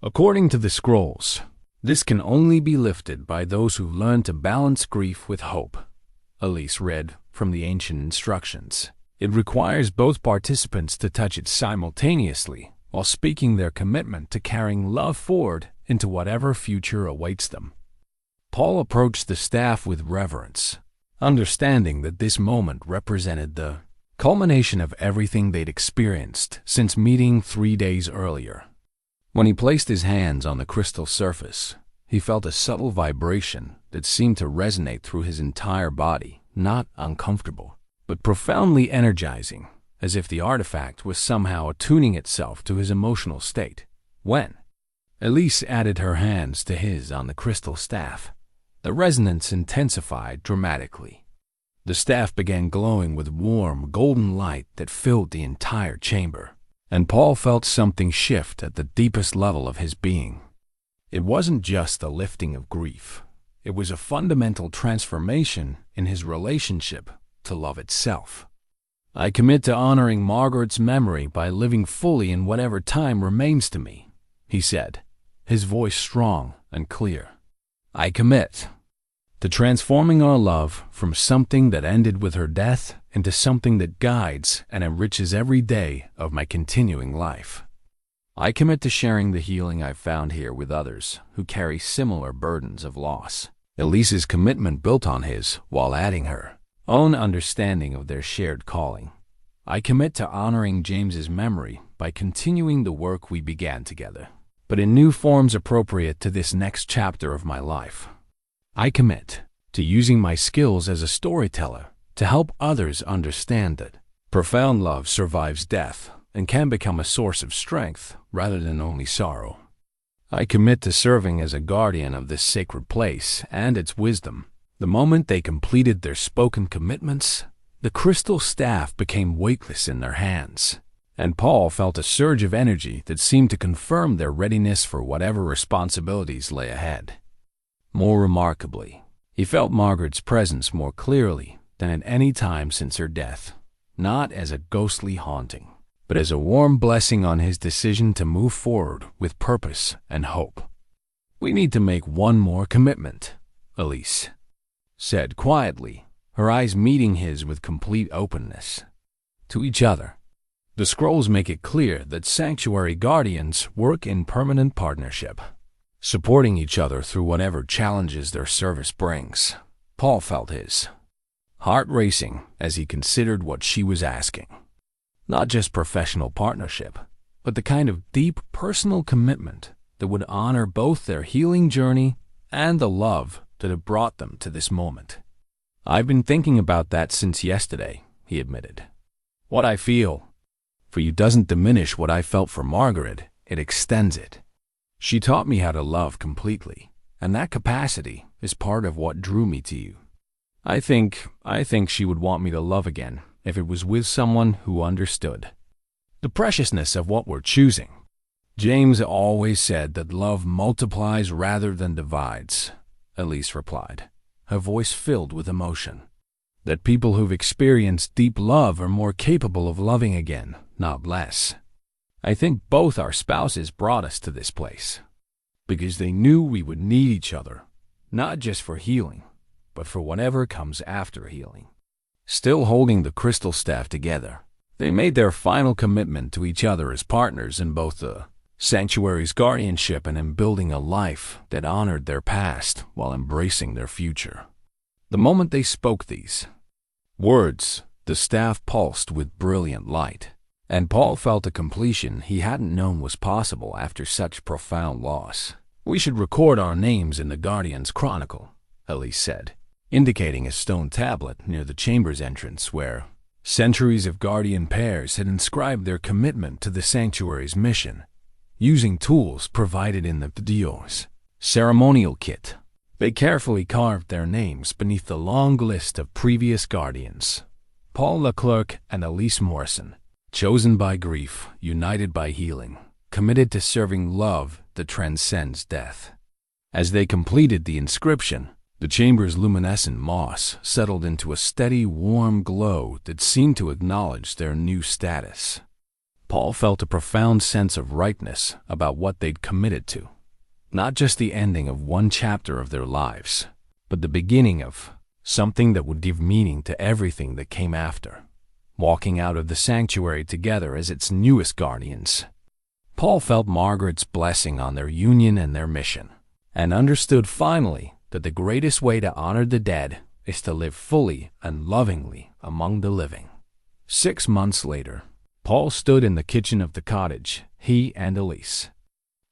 Speaker 1: According to the scrolls, this can only be lifted by those who learn to balance grief with hope, Elise read from the ancient instructions. It requires both participants to touch it simultaneously while speaking their commitment to carrying love forward into whatever future awaits them. Paul approached the staff with reverence, understanding that this moment represented the culmination of everything they'd experienced since meeting 3 days earlier. When he placed his hands on the crystal surface, he felt a subtle vibration that seemed to resonate through his entire body, not uncomfortable, but profoundly energizing, as if the artifact was somehow attuning itself to his emotional state. When Elise added her hands to his on the crystal staff, the resonance intensified dramatically. The staff began glowing with warm, golden light that filled the entire chamber, and Paul felt something shift at the deepest level of his being. It wasn't just the lifting of grief. It was a fundamental transformation in his relationship to love itself. "I commit to honoring Margaret's memory by living fully in whatever time remains to me," he said, his voice strong and clear. "I commit to transforming our love from something that ended with her death into something that guides and enriches every day of my continuing life. I commit to sharing the healing I've found here with others who carry similar burdens of loss." Elise's commitment built on his, while adding her own understanding of their shared calling. "I commit to honoring James's memory by continuing the work we began together." but in new forms appropriate to this next chapter of my life. I commit to using my skills as a storyteller to help others understand that profound love survives death and can become a source of strength rather than only sorrow. I commit to serving as a guardian of this sacred place and its wisdom. The moment they completed their spoken commitments, the crystal staff became weightless in their hands, and Paul felt a surge of energy that seemed to confirm their readiness for whatever responsibilities lay ahead. More remarkably, he felt Margaret's presence more clearly than at any time since her death, not as a ghostly haunting, but as a warm blessing on his decision to move forward with purpose and hope. "We need to make one more commitment," Elise said quietly, her eyes meeting his with complete openness. "To each other. The scrolls make it clear that sanctuary guardians work in permanent partnership, supporting each other through whatever challenges their service brings." Paul felt his heart racing as he considered what she was asking. Not just professional partnership, but the kind of deep personal commitment that would honor both their healing journey and the love that had brought them to this moment. "I've been thinking about that since yesterday," he admitted. "What I feel for you doesn't diminish what I felt for Margaret, it extends it. She taught me how to love completely, and that capacity is part of what drew me to you. I think she would want me to love again if it was with someone who understood the preciousness of what we're choosing. James always said that love multiplies rather than divides," Elise replied, her voice filled with emotion. "That people who've experienced deep love are more capable of loving again, not less. I think both our spouses brought us to this place because they knew we would need each other, not just for healing, but for whatever comes after healing." Still holding the crystal staff together, they made their final commitment to each other as partners in both the sanctuary's guardianship and in building a life that honored their past while embracing their future. The moment they spoke these words, the staff pulsed with brilliant light, and Paul felt a completion he hadn't known was possible after such profound loss. "We should record our names in the Guardian's Chronicle," Elise said, indicating a stone tablet near the chamber's entrance where centuries of guardian pairs had inscribed their commitment to the sanctuary's mission, using tools provided in the Dios ceremonial kit. They carefully carved their names beneath the long list of previous guardians: Paul Leclerc and Elise Morrison, chosen by grief, united by healing, committed to serving love that transcends death. As they completed the inscription, the chamber's luminescent moss settled into a steady, warm glow that seemed to acknowledge their new status. Paul felt a profound sense of rightness about what they'd committed to. Not just the ending of one chapter of their lives, but the beginning of something that would give meaning to everything that came after. Walking out of the sanctuary together as its newest guardians, Paul felt Margaret's blessing on their union and their mission, and understood finally that the greatest way to honor the dead is to live fully and lovingly among the living. 6 months later, Paul stood in the kitchen of the cottage he and Elise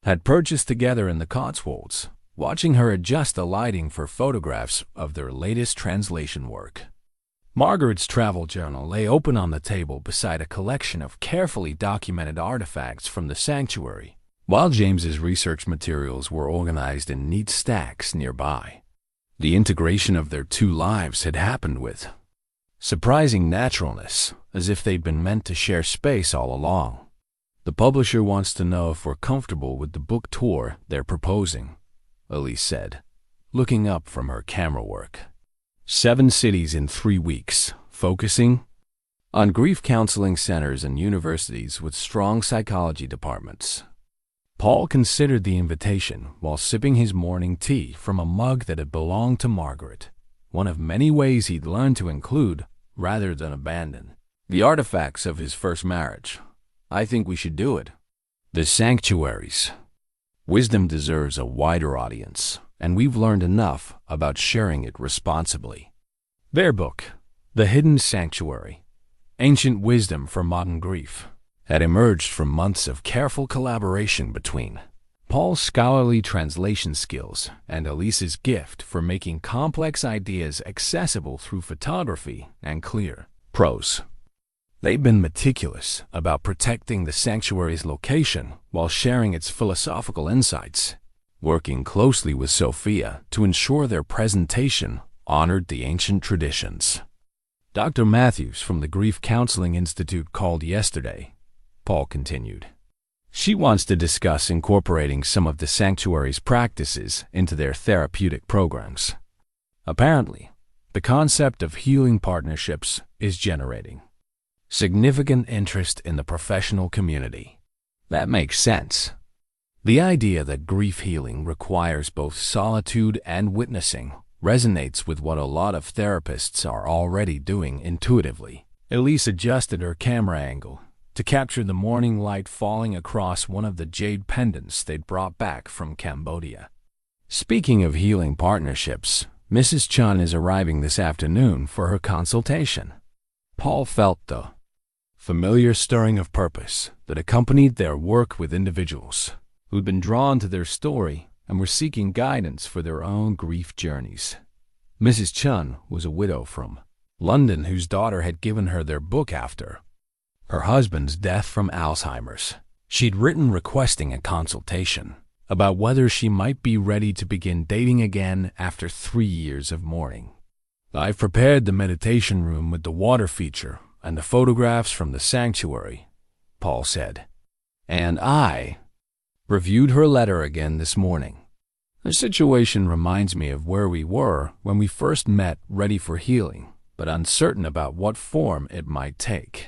Speaker 1: had purchased together in the Cotswolds, watching her adjust the lighting for photographs of their latest translation work. Margaret's travel journal lay open on the table beside a collection of carefully documented artifacts from the sanctuary, while James's research materials were organized in neat stacks nearby. The integration of their two lives had happened with surprising naturalness, as if they'd been meant to share space all along. "The publisher wants to know if we're comfortable with the book tour they're proposing," Elise said, looking up from her camera work. 7 cities in 3 weeks, focusing on grief counseling centers and universities with strong psychology departments. Paul considered the invitation while sipping his morning tea from a mug that had belonged to Margaret, one of many ways he'd learned to include, rather than abandon, the artifacts of his first marriage. "I think we should do it. The sanctuary's wisdom deserves a wider audience, and we've learned enough about sharing it responsibly." Their book, The Hidden Sanctuary, Ancient Wisdom for Modern Grief, had emerged from months of careful collaboration between Paul's scholarly translation skills and Elise's gift for making complex ideas accessible through photography and clear prose. They've been meticulous about protecting the sanctuary's location while sharing its philosophical insights, working closely with Sophia to ensure their presentation honored the ancient traditions. Dr. Matthews from the Grief Counseling Institute called yesterday, Paul continued. She wants to discuss incorporating some of the sanctuary's practices into their therapeutic programs. Apparently, the concept of healing partnerships is generating significant interest in the professional community. That makes sense. The idea that grief healing requires both solitude and witnessing resonates with what a lot of therapists are already doing intuitively. Elise adjusted her camera angle to capture the morning light falling across one of the jade pendants they'd brought back from Cambodia. Speaking of healing partnerships, Mrs. Chun is arriving this afternoon for her consultation. Paul felt the familiar stirring of purpose that accompanied their work with individuals who'd been drawn to their story and were seeking guidance for their own grief journeys. Mrs. Chun was a widow from London whose daughter had given her their book after her husband's death from Alzheimer's. She'd written requesting a consultation about whether she might be ready to begin dating again after 3 years of mourning. I've prepared the meditation room with the water feature and the photographs from the sanctuary, Paul said, and I reviewed her letter again this morning. The situation reminds me of where we were when we first met, ready for healing, but uncertain about what form it might take.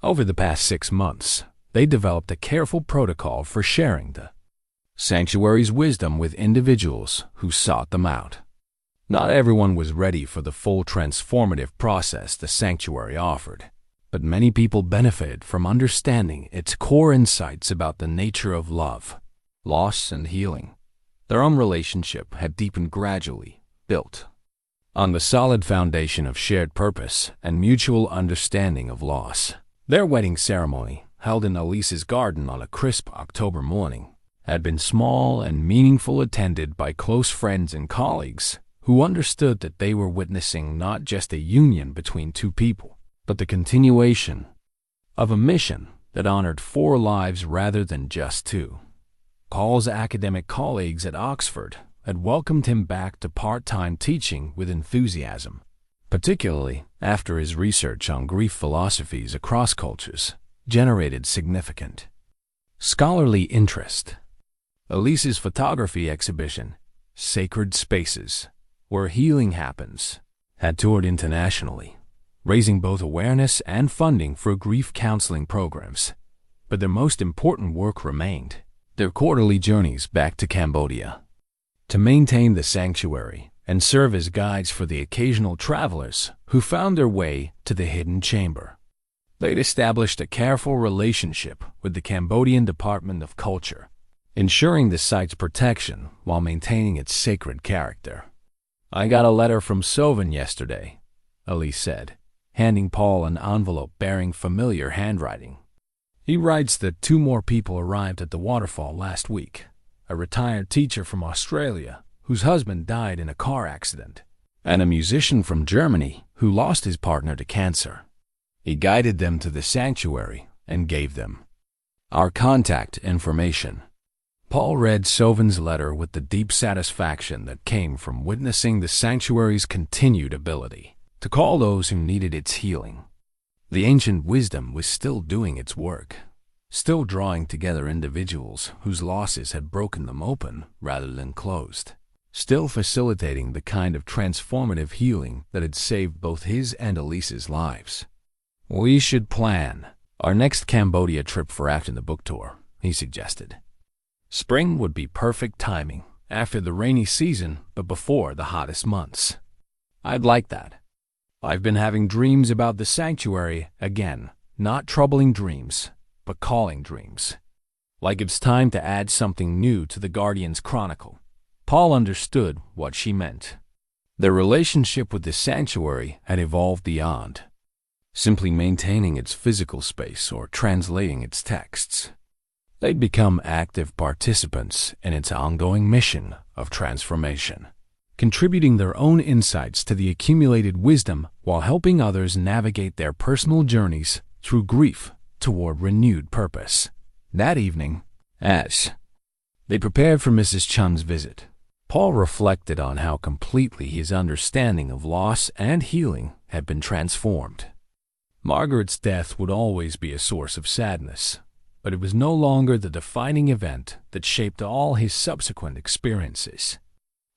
Speaker 1: Over the past 6 months, they developed a careful protocol for sharing the sanctuary's wisdom with individuals who sought them out. Not everyone was ready for the full transformative process the sanctuary offered, but many people benefited from understanding its core insights about the nature of love, loss, and healing. Their own relationship had deepened gradually, built on the solid foundation of shared purpose and mutual understanding of loss. Their wedding ceremony, held in Elise's garden on a crisp October morning, had been small and meaningful, attended by close friends and colleagues who understood that they were witnessing not just a union between two people, but the continuation of a mission that honored 4 lives rather than just 2. Paul's academic colleagues at Oxford had welcomed him back to part-time teaching with enthusiasm, particularly after his research on grief philosophies across cultures generated significant scholarly interest. Elise's photography exhibition, Sacred Spaces, Where Healing Happens, had toured internationally, raising both awareness and funding for grief counseling programs. But their most important work remained their quarterly journeys back to Cambodia to maintain the sanctuary and serve as guides for the occasional travelers who found their way to the hidden chamber. They'd established a careful relationship with the Cambodian Department of Culture, ensuring the site's protection while maintaining its sacred character. I got a letter from Sovan yesterday, Elise said, handing Paul an envelope bearing familiar handwriting. He writes that 2 more people arrived at the Waterfall last week, a retired teacher from Australia whose husband died in a car accident, and a musician from Germany who lost his partner to cancer. He guided them to the sanctuary and gave them our contact information. Paul read Sovan's letter with the deep satisfaction that came from witnessing the sanctuary's continued ability to call those who needed its healing. The ancient wisdom was still doing its work, still drawing together individuals whose losses had broken them open rather than closed, still facilitating the kind of transformative healing that had saved both his and Elise's lives. We should plan our next Cambodia trip for after the book tour, he suggested. Spring would be perfect timing, after the rainy season but before the hottest months. I'd like that. I've been having dreams about the sanctuary again, not troubling dreams, but calling dreams. Like it's time to add something new to the Guardian's chronicle. Paul understood what she meant. Their relationship with the sanctuary had evolved beyond simply maintaining its physical space or translating its texts. They'd become active participants in its ongoing mission of transformation, contributing their own insights to the accumulated wisdom while helping others navigate their personal journeys through grief toward renewed purpose. That evening, as they prepared for Mrs. Chun's visit, Paul reflected on how completely his understanding of loss and healing had been transformed. Margaret's death would always be a source of sadness, but it was no longer the defining event that shaped all his subsequent experiences.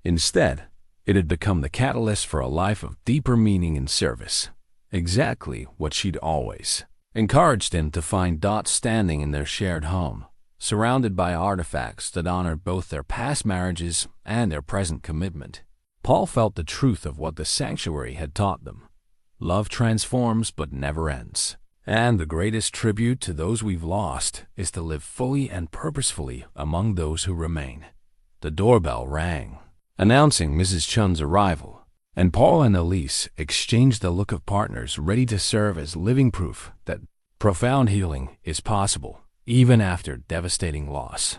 Speaker 1: Instead, it had become the catalyst for a life of deeper meaning and service, exactly what she'd always encouraged him to find. Standing in their shared home, surrounded by artifacts that honored both their past marriages and their present commitment, Paul felt the truth of what the sanctuary had taught them. Love transforms but never ends. And the greatest tribute to those we've lost is to live fully and purposefully among those who remain. The doorbell rang, announcing Mrs. Chun's arrival, and Paul and Elise exchanged the look of partners ready to serve as living proof that profound healing is possible, even after devastating loss.